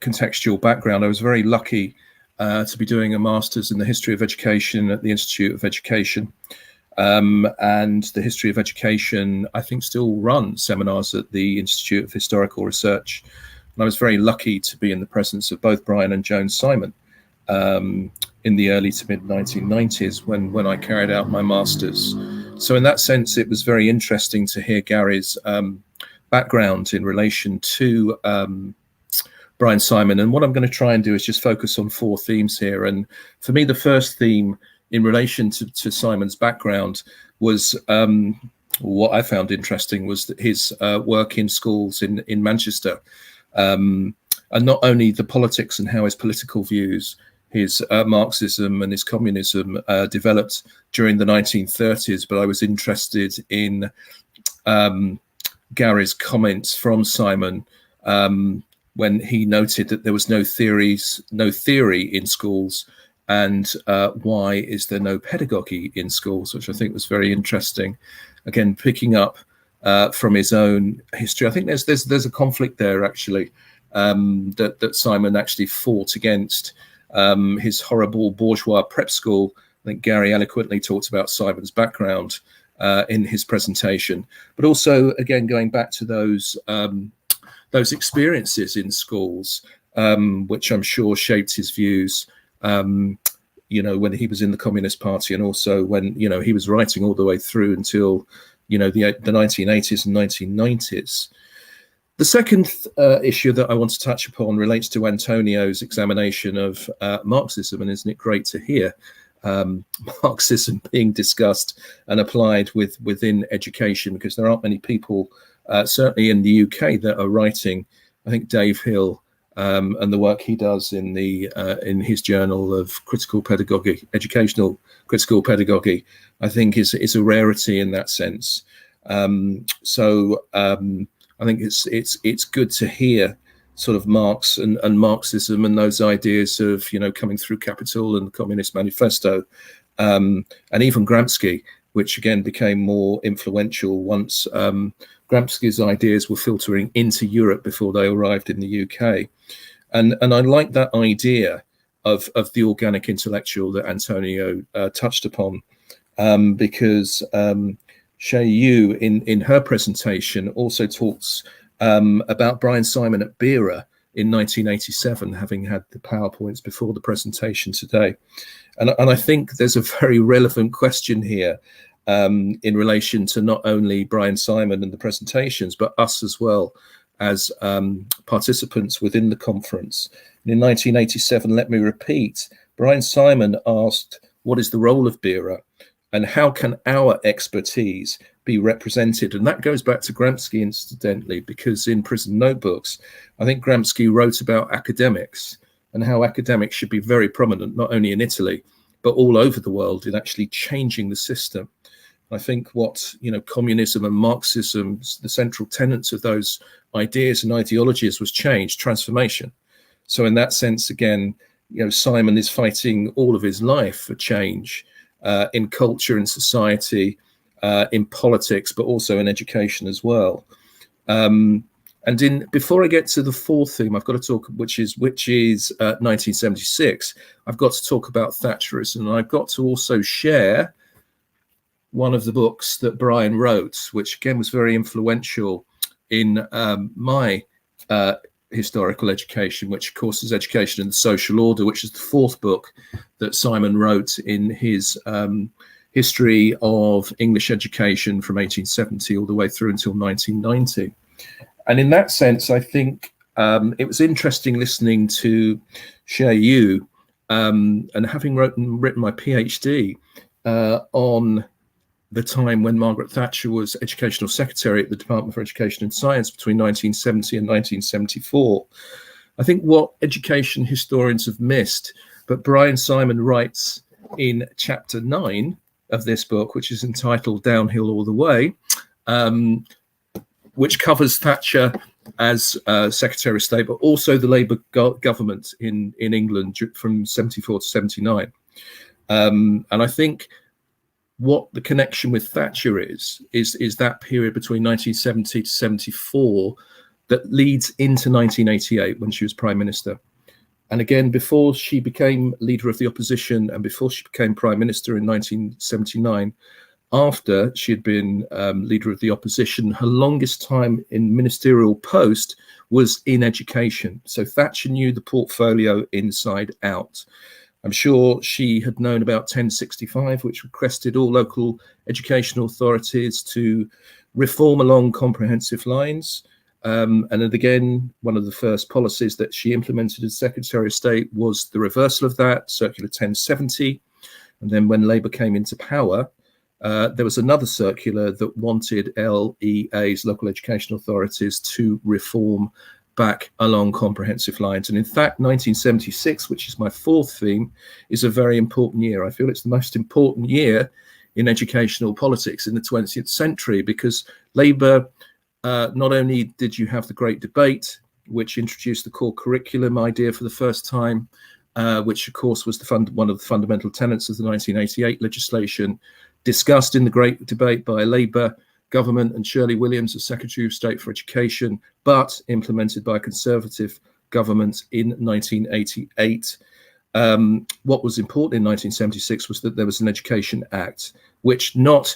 contextual background. I was very lucky to be doing a master's in the history of education at the Institute of Education, and the history of education, I think, still runs seminars at the Institute of Historical Research. And I was very lucky to be in the presence of both Brian and Joan Simon in the early to mid 1990s when I carried out my master's. So in that sense, it was very interesting to hear Gary's background in relation to Brian Simon. And what I'm going to try and do is just focus on four themes here. And for me, the first theme in relation to Simon's background was what I found interesting was that his work in schools in Manchester, and not only the politics and how his political views, his Marxism and his communism developed during the 1930s, but I was interested in Gary's comments from Simon when he noted that there was no theory in schools, and why is there no pedagogy in schools, which I think was very interesting. Again, picking up from his own history, I think there's a conflict there actually, that Simon actually fought against his horrible bourgeois prep school. I think Gary eloquently talked about Simon's background in his presentation, but also again going back to those experiences in schools, which I'm sure shaped his views, when he was in the Communist Party, and also when, he was writing all the way through until, the 1980s and 1990s. The second issue that I want to touch upon relates to Antonio's examination of Marxism, and isn't it great to hear Marxism being discussed and applied within education, because there aren't many people, certainly in the UK, that are writing. I think Dave Hill and the work he does in his journal of critical pedagogy, educational critical pedagogy, I think is a rarity in that sense. So I think it's good to hear sort of Marx and Marxism and those ideas of coming through Capital and the Communist Manifesto, and even Gramsci, which again became more influential once Gramsci's ideas were filtering into Europe before they arrived in the UK. And I like that idea of the organic intellectual that Antonio touched upon, because Shay Yu in her presentation also talks about Brian Simon at BERA in 1987, having had the PowerPoints before the presentation today. And I think there's a very relevant question here in relation to not only Brian Simon and the presentations, but us as well as participants within the conference. And in 1987, let me repeat, Brian Simon asked, what is the role of BERA and how can our expertise be represented? And that goes back to Gramsci, incidentally, because in Prison Notebooks, I think Gramsci wrote about academics and how academics should be very prominent, not only in Italy, but all over the world in actually changing the system. I think what, communism and Marxism, the central tenets of those ideas and ideologies was change, transformation. So in that sense, again, Simon is fighting all of his life for change in culture, in society, in politics, but also in education as well. And before I get to the fourth theme, I've got to talk, which is 1976. I've got to talk about Thatcherism, and I've got to also share one of the books that Brian wrote, which again was very influential in my historical education, which of course is Education in the Social Order, which is the fourth book that Simon wrote in his history of English education from 1870 all the way through until 1990. And in that sense, I think it was interesting listening to Xie Yu and having written my PhD on the time when Margaret Thatcher was Educational Secretary at the Department for Education and Science between 1970 and 1974. I think what education historians have missed, but Brian Simon writes in chapter 9 of this book, which is entitled Downhill All the Way, which covers Thatcher as Secretary of State, but also the Labour government in England from 74 to 79. And I think what the connection with Thatcher is that period between 1970 to 74 that leads into 1988 when she was Prime Minister. And again, before she became leader of the opposition and before she became Prime Minister in 1979, after she had been leader of the opposition, her longest time in ministerial post was in education. So Thatcher knew the portfolio inside out. I'm sure she had known about 1065, which requested all local educational authorities to reform along comprehensive lines. And then again, one of the first policies that she implemented as Secretary of State was the reversal of that, Circular 1070. And then when Labour came into power, there was another circular that wanted LEAs, local education authorities, to reform back along comprehensive lines. And in fact, 1976, which is my fourth theme, is a very important year. I feel it's the most important year in educational politics in the 20th century, because Labour, not only did you have the Great Debate, which introduced the core curriculum idea for the first time, which of course was one of the fundamental tenets of the 1988 legislation, discussed in the Great Debate by a Labour government and Shirley Williams as Secretary of State for Education, but implemented by a Conservative government in 1988. What was important in 1976 was that there was an Education Act, which not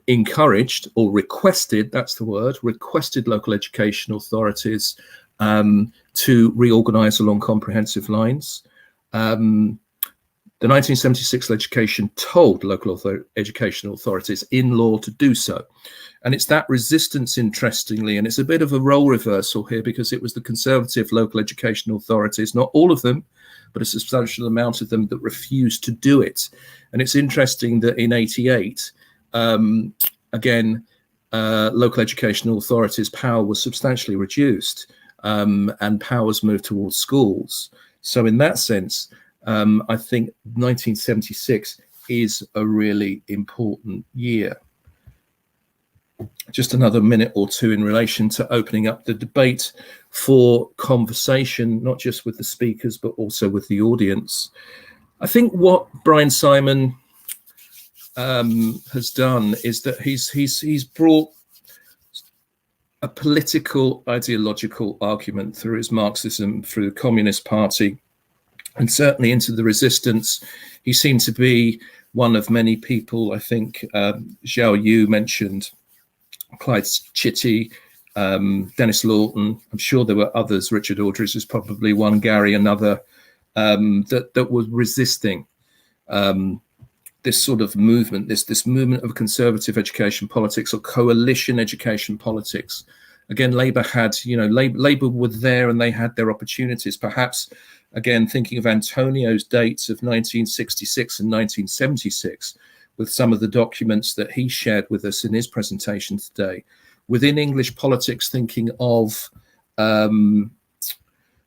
encouraged or requested, that's the word, requested local education authorities to reorganize along comprehensive lines. The 1976 legislation told local education authorities in law to do so. And it's that resistance, interestingly, and it's a bit of a role reversal here, because it was the Conservative local education authorities, not all of them, but a substantial amount of them, that refused to do it. And it's interesting that in 88, again, local educational authorities' power was substantially reduced and powers moved towards schools. So in that sense, I think 1976 is a really important year. Just another minute or two in relation to opening up the debate for conversation, not just with the speakers, but also with the audience. I think what Brian Simon has done is that he's brought a political, ideological argument through his Marxism, through the Communist Party, and certainly into the resistance. He seemed to be one of many people. I think Xiao Yu mentioned Clyde Chitty, Dennis Lawton. I'm sure there were others. Richard Aldridge is probably one, Gary another, that was resisting this sort of movement, this movement of conservative education politics or coalition education politics. Again, Labour had, Labour were there and they had their opportunities. Perhaps, again, thinking of Antonio's dates of 1966 and 1976, with some of the documents that he shared with us in his presentation today. Within English politics, thinking of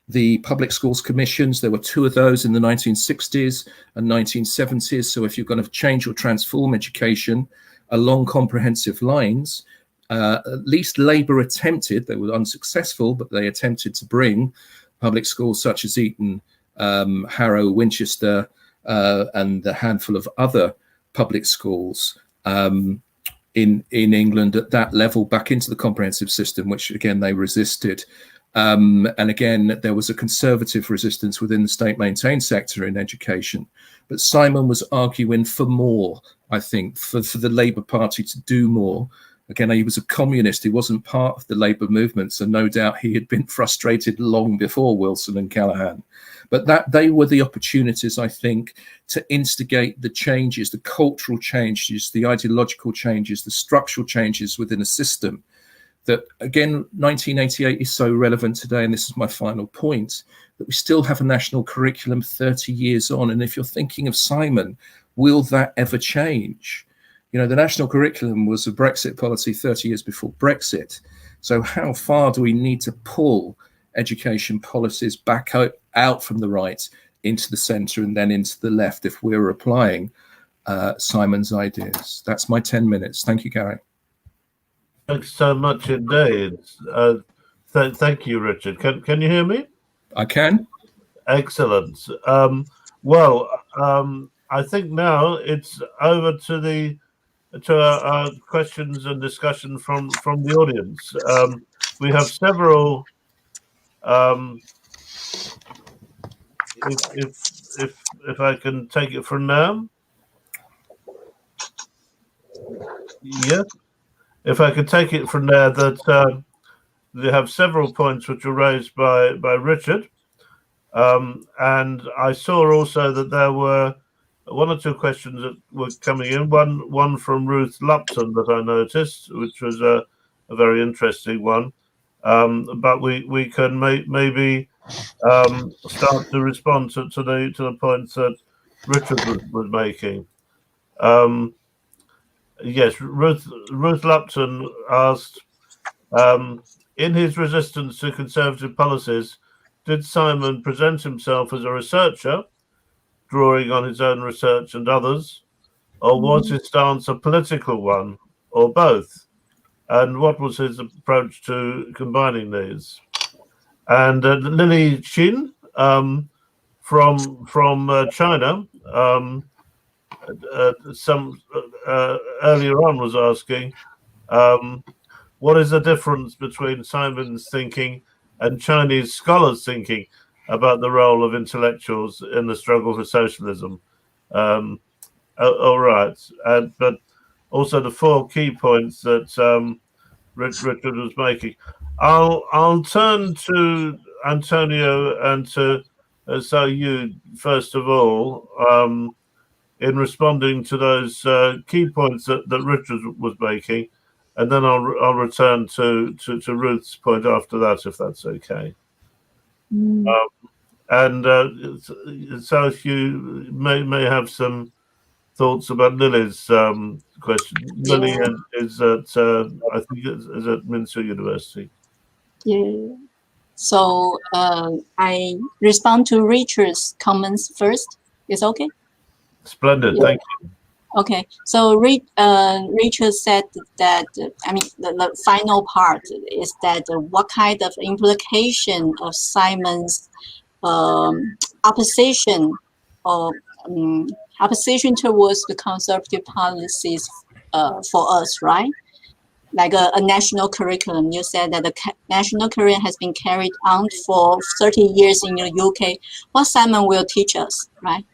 the public schools commissions, there were two of those in the 1960s and 1970s. So if you're going to change or transform education along comprehensive lines, at least Labour attempted, they were unsuccessful, but they attempted to bring public schools such as Eton, Harrow, Winchester, and a handful of other public schools in England at that level back into the comprehensive system, which again they resisted. And again, there was a conservative resistance within the state-maintained sector in education. But Simon was arguing for more, I think, for the Labour Party to do more. Again, he was a communist. He wasn't part of the Labour movement, so no doubt he had been frustrated long before Wilson and Callaghan. But that they were the opportunities, I think, to instigate the changes, the cultural changes, the ideological changes, the structural changes within a system that, again, 1988 is so relevant today, and this is my final point, that we still have a national curriculum 30 years on. And if you're thinking of Simon, will that ever change? You know, the national curriculum was a Brexit policy 30 years before Brexit. So how far do we need to pull education policies back out from the right into the centre and then into the left if we're applying Simon's ideas? That's my 10 minutes. Thank you, Gary. Thanks so much indeed. Thank you, Richard. Can you hear me? I can. Excellent. I think now it's over to our questions and discussion from the audience. We have several. If I can take it from now. Yeah. If I could take it from there, that they have several points which were raised by Richard, and I saw also that there were one or two questions that were coming in. One from Ruth Lupton that I noticed, which was a very interesting one. But we can maybe start to respond to the points that Richard was making. Yes, Ruth Lupton asked, in his resistance to conservative policies, did Simon present himself as a researcher, drawing on his own research and others, or was his stance a political one, or both? And what was his approach to combining these? And Lily Xin from China, earlier on was asking, what is the difference between Simon's thinking and Chinese scholars' thinking about the role of intellectuals in the struggle for socialism? All right, but also the four key points that Richard was making. I'll turn to Antonio and to Sayu first of all, in responding to those key points that Richard was making, and then I'll return to Ruth's point after that, if that's okay. So if you may have some thoughts about Lily's question. Lily is at I think is at Minsu University. Yeah. So I respond to Richard's comments first. Is okay? Splendid, thank you. Okay, so Richard said that, I mean, the final part is that what kind of implication of Simon's opposition or opposition towards the conservative policies for us, right? Like a national curriculum. You said that the national curriculum has been carried on for 30 years in the UK. What Simon will teach us, right?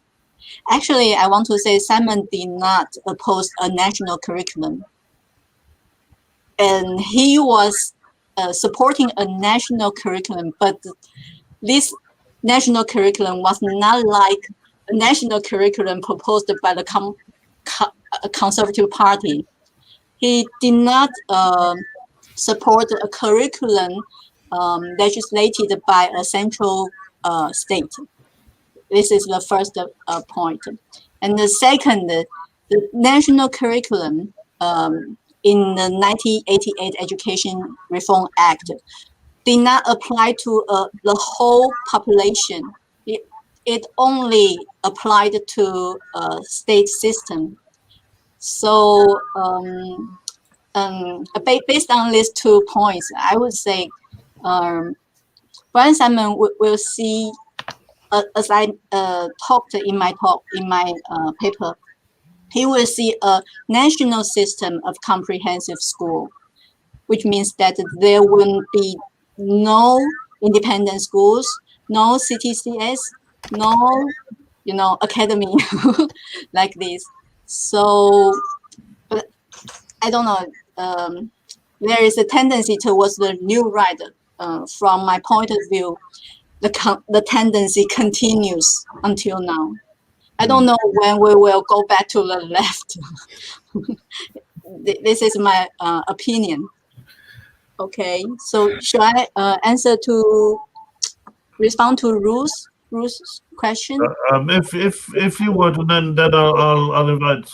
Actually, I want to say Simon did not oppose a national curriculum. And he was supporting a national curriculum, but this national curriculum was not like a national curriculum proposed by the Conservative Party. He did not support a curriculum legislated by a central state. This is the first point. And the second, the national curriculum in the 1988 Education Reform Act did not apply to the whole population. It only applied to a state system. So based on these 2 points, I would say Brian Simon will see, as I talked in my paper, he will see a national system of comprehensive school, which means that there will be no independent schools, no CTCS, no, academy like this. So, but I don't know. There is a tendency towards the new right. From my point of view, the tendency continues until now. I don't know when we will go back to the left. This is my opinion. Okay, so should I respond to Ruth's question? If you would, and then I'll invite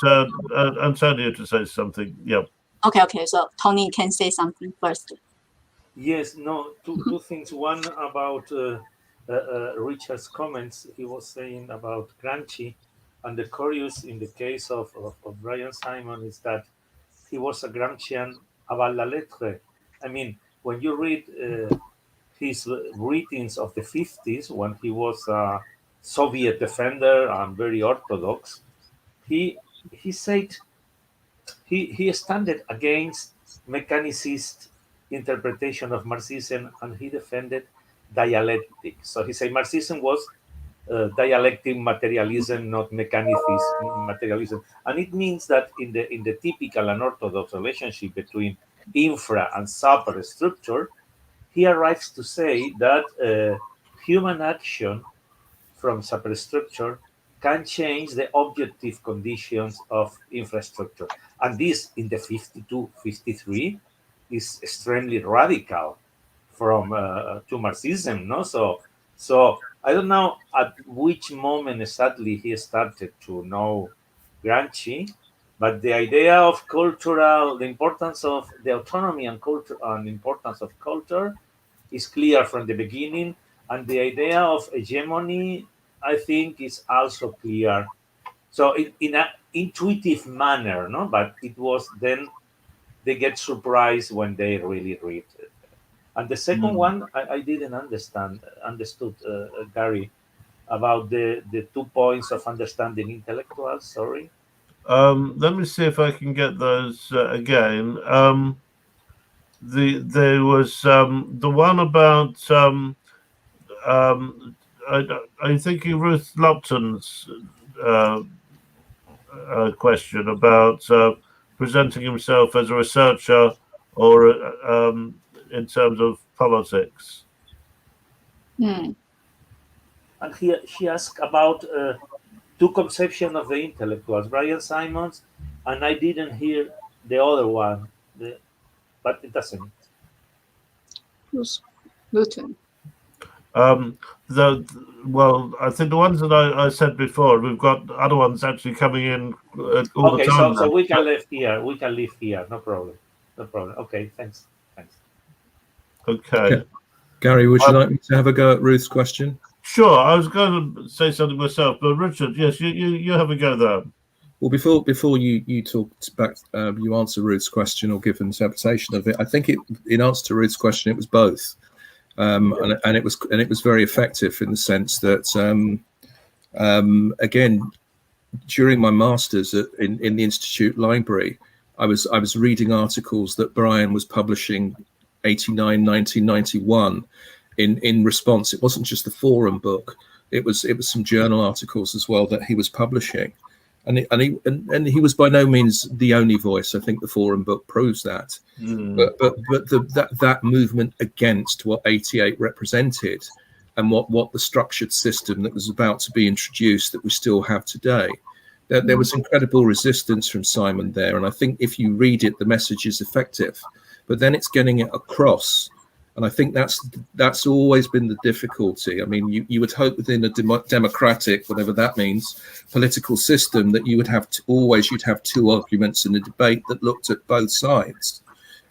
Antonio to say something. Yeah. Okay. So Tony can say something first. Yes, no, two things. One about Richard's comments. He was saying about Gramsci, and the curious in the case of Brian Simon is that he was a Gramscian avant la lettre. I mean, when you read his readings of the 50s, when he was a Soviet defender and very orthodox, he said he stood against mechanicist interpretation of Marxism, and he defended dialectic. So he said Marxism was dialectic materialism, not mechanicism materialism, and it means that in the typical and orthodox relationship between infra and superstructure, he arrives to say that human action from superstructure can change the objective conditions of infrastructure, and this in the 52, 53 is extremely radical from to Marxism, no? So I don't know at which moment exactly he started to know Gramsci, but the idea of the importance of the autonomy and culture, and importance of culture, is clear from the beginning, and the idea of hegemony, I think, is also clear. So in an intuitive manner, no, but it was then they get surprised when they really read it. And the second one, I didn't understood, Gary, about the 2 points of understanding intellectuals. Sorry. Let me see if I can get those again. There was the one about I'm thinking Ruth Lupton's question about presenting himself as a researcher or in terms of politics. Hmm. And she asked about 2 conceptions of the intellectuals, Brian Simons, and I didn't hear the other one, but it doesn't. Luton. Well, I think the ones that I said before, we've got other ones actually coming in all Okay, the time. so we can leave here. We can leave here. No problem. Okay, thanks. Okay. Gary, would you like me to have a go at Ruth's question? Sure, I was going to say something myself, but Richard, yes, you have a go there. Well, before you talk back, you answer Ruth's question or give an interpretation of it. I think in answer to Ruth's question, it was both, and it was very effective in the sense that again, during my masters in the Institute Library, I was reading articles that Brian was publishing 89, 1991 in response. It wasn't just the forum book; it was some journal articles as well that he was publishing. And he was by no means the only voice. I think the forum book proves that. But that movement against what 88 represented and what the structured system that was about to be introduced that we still have today, there was incredible resistance from Simon there. And I think if you read it, the message is effective. But then it's getting it across. And I think that's always been the difficulty. I mean, you would hope within a democratic, whatever that means, political system that you would have you'd have 2 arguments in a debate that looked at both sides.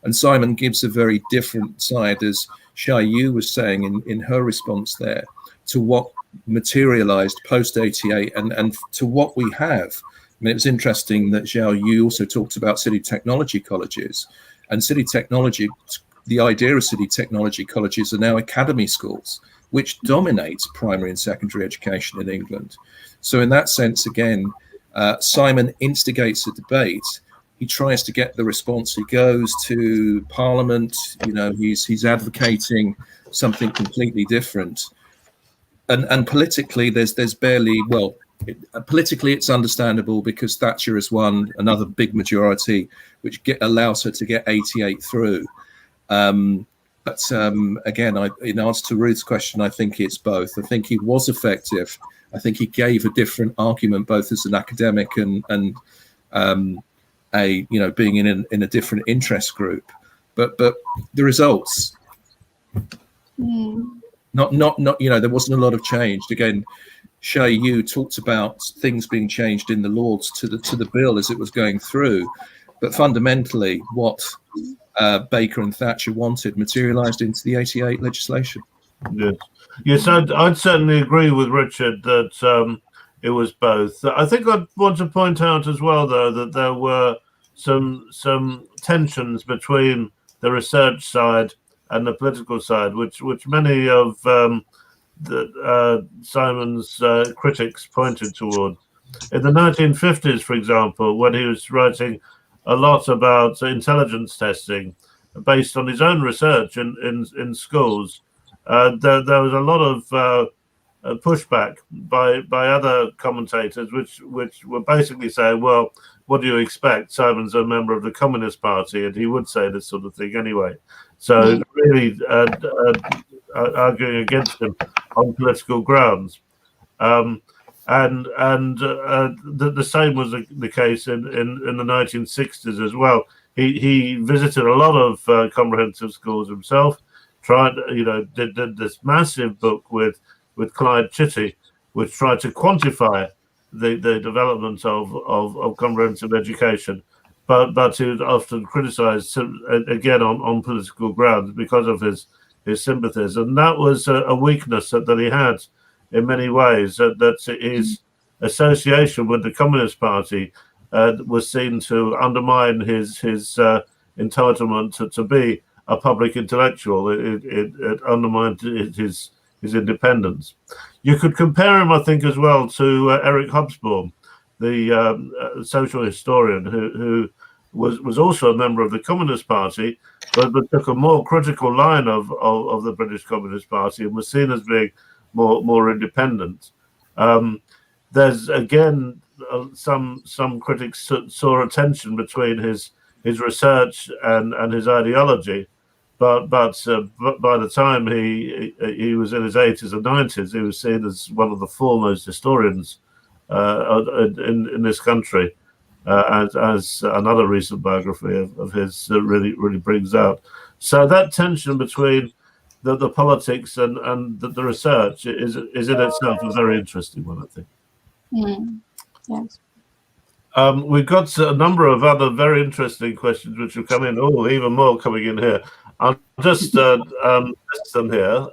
And Simon gives a very different side, as Xiao Yu was saying in her response there, to what materialized post 88 and to what we have. I mean, it was interesting that Xiao Yu also talked about city technology colleges, and city technology the Idiocity technology colleges are now academy schools, which dominate primary and secondary education in England. So in that sense, again, Simon instigates a debate. He tries to get the response. He goes to Parliament. He's advocating something completely different. And politically, there's barely, politically it's understandable because Thatcher has won another big majority, which allows her to get 88 through. But again, in answer to Ruth's question, I think it's both. I think he was effective. I think he gave a different argument, both as an academic and being in a different interest group. But the results, not there wasn't a lot of change. Again, Shay, you talked about things being changed in the Lords to the bill as it was going through, but fundamentally, what Baker and Thatcher wanted materialised into the 88 legislation. Yes, I'd certainly agree with Richard that it was both. I think I'd want to point out as well, though, that there were some tensions between the research side and the political side, which many of Simon's critics pointed toward. In the 1950s, for example, when he was writing a lot about intelligence testing based on his own research in schools, there was a lot of pushback by other commentators, which were basically saying, well, what do you expect? Simon's a member of the Communist Party, and he would say this sort of thing anyway. So really arguing against him on political grounds. And the same was the case in the 1960s as well. He visited a lot of comprehensive schools himself. Did this massive book with Clyde Chitty, which tried to quantify the development of comprehensive education, but he was often criticised again on political grounds because of his sympathies, and that was a weakness that he had in many ways. That his association with the Communist Party was seen to undermine his entitlement to be a public intellectual. It undermined his independence. You could compare him, I think, as well to Eric Hobsbawm, the social historian who was also a member of the Communist Party, but took a more critical line of the British Communist Party and was seen as being more independent. There's again some critics saw a tension between his research and his ideology. But by the time he was in his 80s and 90s, he was seen as one of the foremost historians in this country, as another recent biography of his really brings out. So that tension between the politics and the research is in itself a very interesting one, I think. Yes. We've got a number of other very interesting questions which have come in. Oh, even more coming in here. I'll just list them here.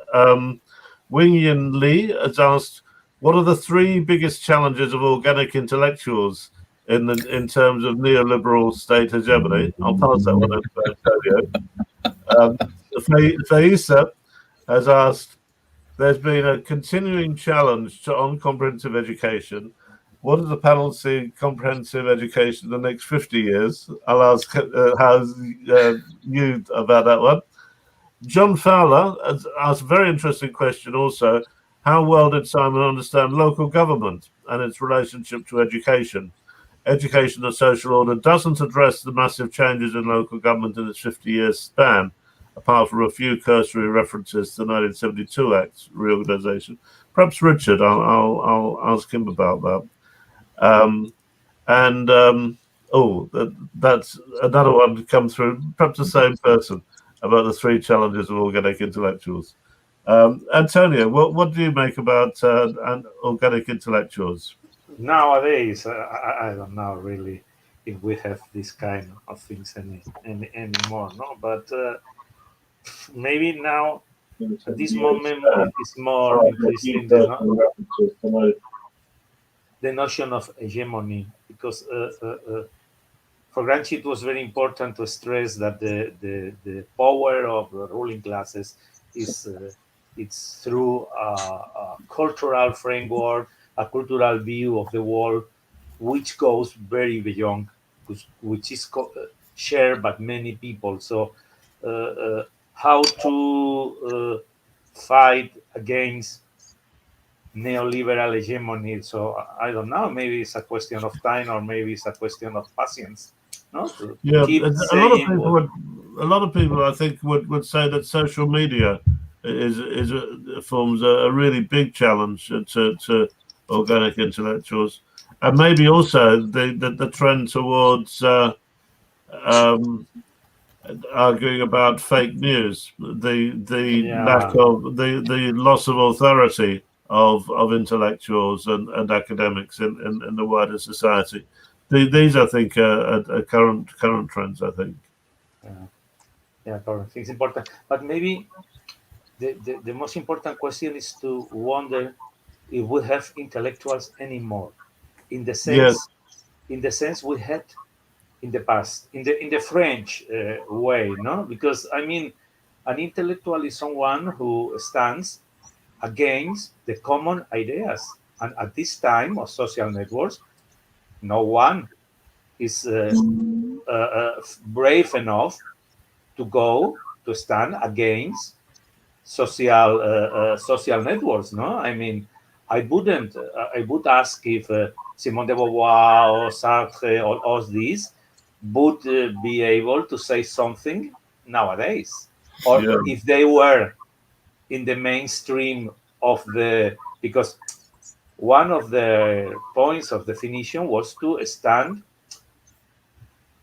Wing Yin Lee has asked, what are the three biggest challenges of organic intellectuals in terms of neoliberal state hegemony? I'll pass that one over to Antonio. Faisa has asked, there's been a continuing challenge on comprehensive education. What does the panel see comprehensive education in the next 50 years? I'll ask how's you about that one. John Fowler has asked a very interesting question also. How well did Simon understand local government and its relationship to education? Education and social order doesn't address the massive changes in local government in its 50-year span, apart from a few cursory references to the 1972 Act's reorganisation. Perhaps Richard, I'll ask him about that. That's another one to come through, perhaps the same person, about the three challenges of organic intellectuals. Antonio, what do you make about organic intellectuals? Nowadays, I don't know really if we have this kind of things anymore, no? But maybe now, at this moment, it's more interesting the notion of hegemony, because for Gramsci, it was very important to stress that the power of the ruling classes is it's through a cultural framework, a cultural view of the world, which goes very beyond, which is shared by many people. So, how to fight against neoliberal hegemony? So I don't know. Maybe it's a question of time, or maybe it's a question of patience. No, to Yeah, keep a lot of saying people what, a lot of people, I think, would say that social media forms a really big challenge to organic intellectuals, and maybe also the trend towards arguing about fake news, the lack yeah. of the loss of authority of intellectuals and academics in the wider society. These, I think, are current trends, I think. Yeah, correct. It's important, but maybe the most important question is to wonder if we have intellectuals anymore, in the Yes, sense we had in the past, in the French way, no? Because I mean, an intellectual is someone who stands against the common ideas, and at this time of social networks, no one is brave enough to go to stand against social networks. No, I mean, I would ask if Simone de Beauvoir or Sartre or all these would be able to say something nowadays, or yeah, if they were in the mainstream of the, because one of the points of definition was to stand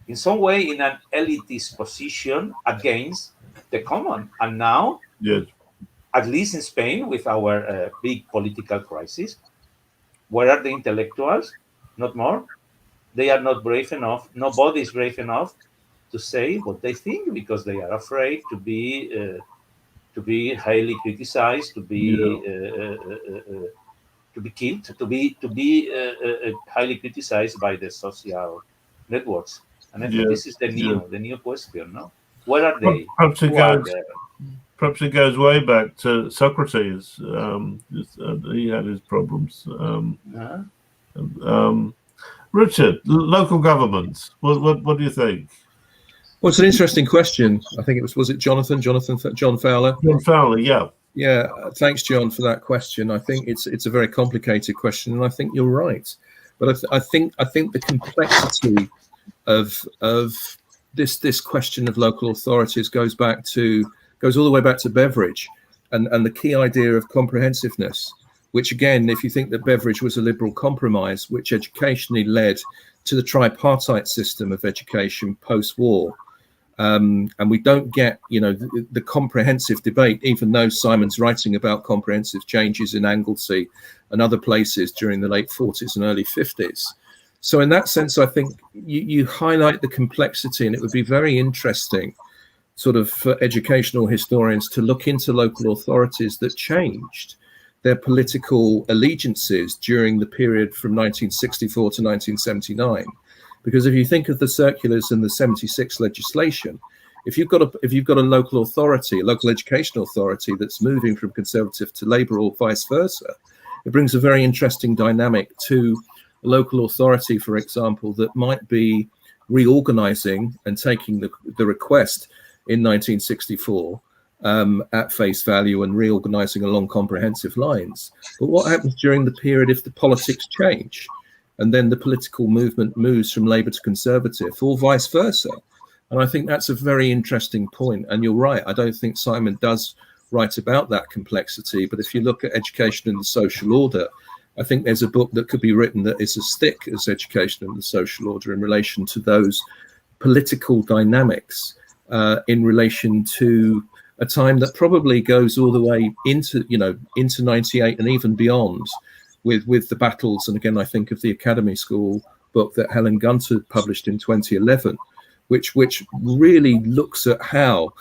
in some way in an elitist position against the common. And now, yes, at least in Spain, with our big political crisis, where are the intellectuals? Not more. They are not brave enough. Nobody is brave enough to say what they think, because they are afraid to be highly criticized, yeah, to be killed, to be highly criticized by the social networks. And I think yes, this is the yeah. new question. No, where are they? Perhaps it Who are goes. there? Perhaps it goes way back to Socrates. He had his problems. Huh? Richard, local governments. What do you think? Well, it's an interesting question. I think was it John Fowler? John Fowler, yeah. Yeah, thanks, John, for that question. I think it's a very complicated question, and I think you're right. But I think the complexity of this question of local authorities goes all the way back to Beveridge, and the key idea of comprehensiveness, which again, if you think that Beveridge was a liberal compromise, which educationally led to the tripartite system of education post-war. And we don't get, the comprehensive debate, even though Simon's writing about comprehensive changes in Anglesey and other places during the late 40s and early 50s. So in that sense, I think you highlight the complexity, and it would be very interesting sort of for educational historians to look into local authorities that changed their political allegiances during the period from 1964 to 1979. Because if you think of the circulars and the 76 legislation, if you've got a local authority, a local education authority that's moving from Conservative to Labour or vice versa, it brings a very interesting dynamic to a local authority, for example, that might be reorganising and taking the request in 1964 at face value and reorganising along comprehensive lines. But what happens during the period if the politics change? And then the political movement moves from Labour to Conservative, or vice versa. And I think that's a very interesting point. And you're right, I don't think Simon does write about that complexity. But if you look at Education and the Social Order, I think there's a book that could be written that is as thick as Education and the Social Order in relation to those political dynamics in relation to a time that probably goes all the way into 98 and even beyond, with the battles. And again, I think of the Academy School book that Helen Gunter published in 2011, which really looks at how,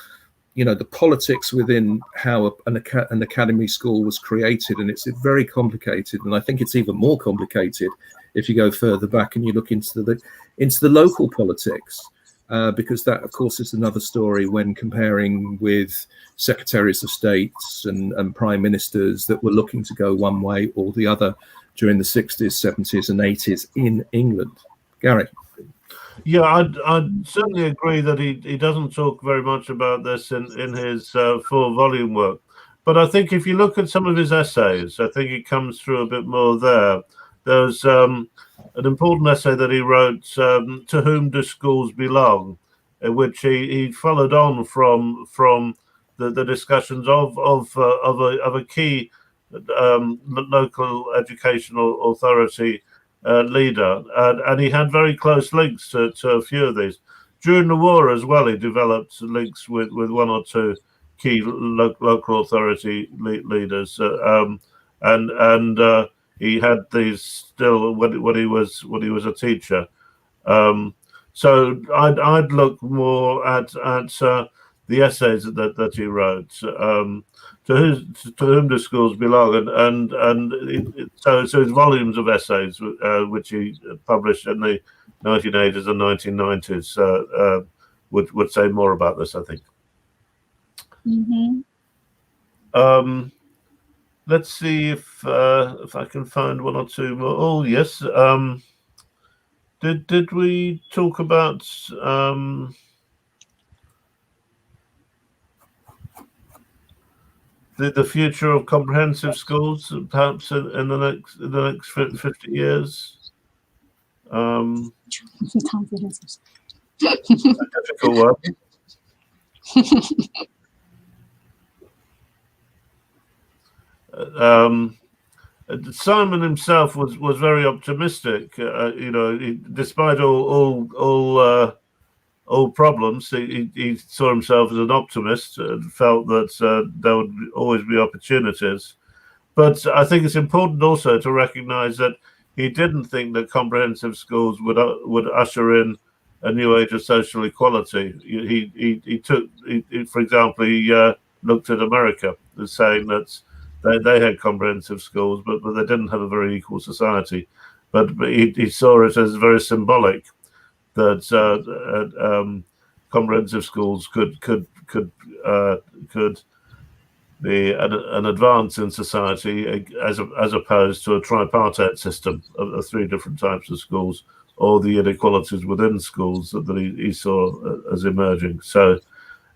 the politics within how an academy school was created. And it's very complicated. And I think it's even more complicated if you go further back and you look into the local politics, because that, of course, is another story when comparing with secretaries of states and prime ministers that were looking to go one way or the other during the 60s, 70s, and 80s in England. Gary. Yeah, I'd certainly agree that he doesn't talk very much about this in his full volume work. But I think if you look at some of his essays, I think it comes through a bit more there. There's an important essay that he wrote, To Whom Do Schools Belong?, in which he followed on from the discussions of a key local educational authority leader, and he had very close links to a few of these. During the war as well, he developed links with one or two key local authority leaders, and he had these still when he was a teacher. So I'd look more at the essays that he wrote. To whom do schools belong, and so his volumes of essays, which he published in the 1980s and 1990s, would say more about this, I think. Mm-hmm. Let's see if I can find one or two more. Oh yes, did we talk about the future of comprehensive schools, perhaps in the next 50 years? A difficult one. Simon himself was very optimistic. Despite all problems, he saw himself as an optimist and felt that there would always be opportunities. But I think it's important also to recognise that he didn't think that comprehensive schools would usher in a new age of social equality. He took, for example, he looked at America as saying that they had comprehensive schools, but they didn't have a very equal society. But he saw it as very symbolic that comprehensive schools could be an advance in society as opposed to a tripartite system of three different types of schools, or the inequalities within schools that he saw as emerging. So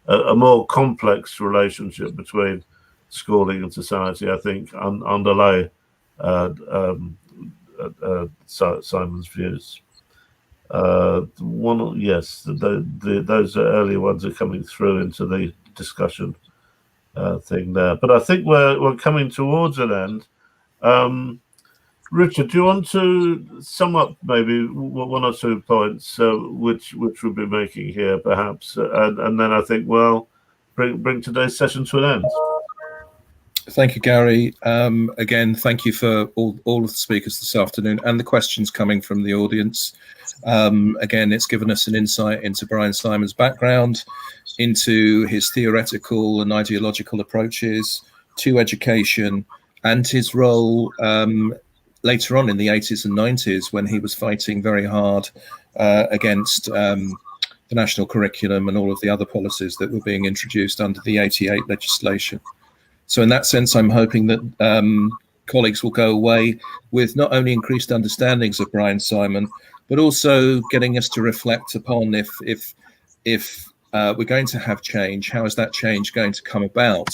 a more complex relationship between schooling and society, I think, underlay Simon's views. Yes, those earlier ones are coming through into the discussion thing there. But I think we're coming towards an end. Richard, do you want to sum up maybe one or two points which we'll be making here, perhaps, and then I think we'll bring today's session to an end. Thank you, Gary. Again, thank you for all of the speakers this afternoon and the questions coming from the audience. Again, it's given us an insight into Brian Simon's background, into his theoretical and ideological approaches to education, and his role later on in the 80s and 90s when he was fighting very hard against the national curriculum and all of the other policies that were being introduced under the 88 legislation. So in that sense, I'm hoping that colleagues will go away with not only increased understandings of Brian Simon, but also getting us to reflect upon if we're going to have change, how is that change going to come about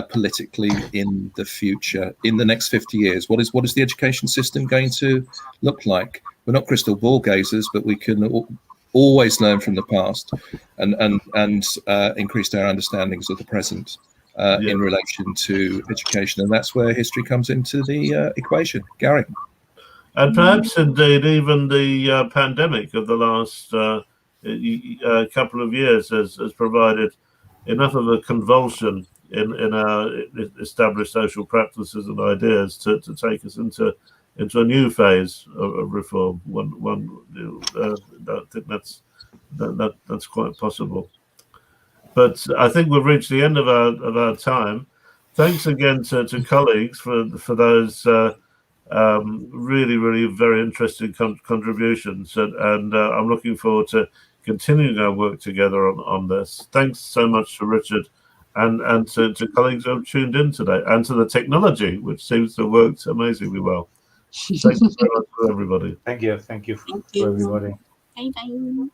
politically in the future, in the next 50 years? What is the education system going to look like? We're not crystal ball gazers, but we can always learn from the past and increase our understandings of the present. In relation to education, and that's where history comes into the equation. Gary? And perhaps indeed even the pandemic of the last couple of years has provided enough of a convulsion in our established social practices and ideas to take us into a new phase of reform. I think that's quite possible. But I think we've reached the end of our time. Thanks again to colleagues for those Really, really very interesting contributions, and I'm looking forward to continuing our work together on this. Thanks so much to Richard and to colleagues who have tuned in today, and to the technology, which seems to have worked amazingly well. Thank you very much to everybody. Thank you. Thank To you. everybody. Bye bye.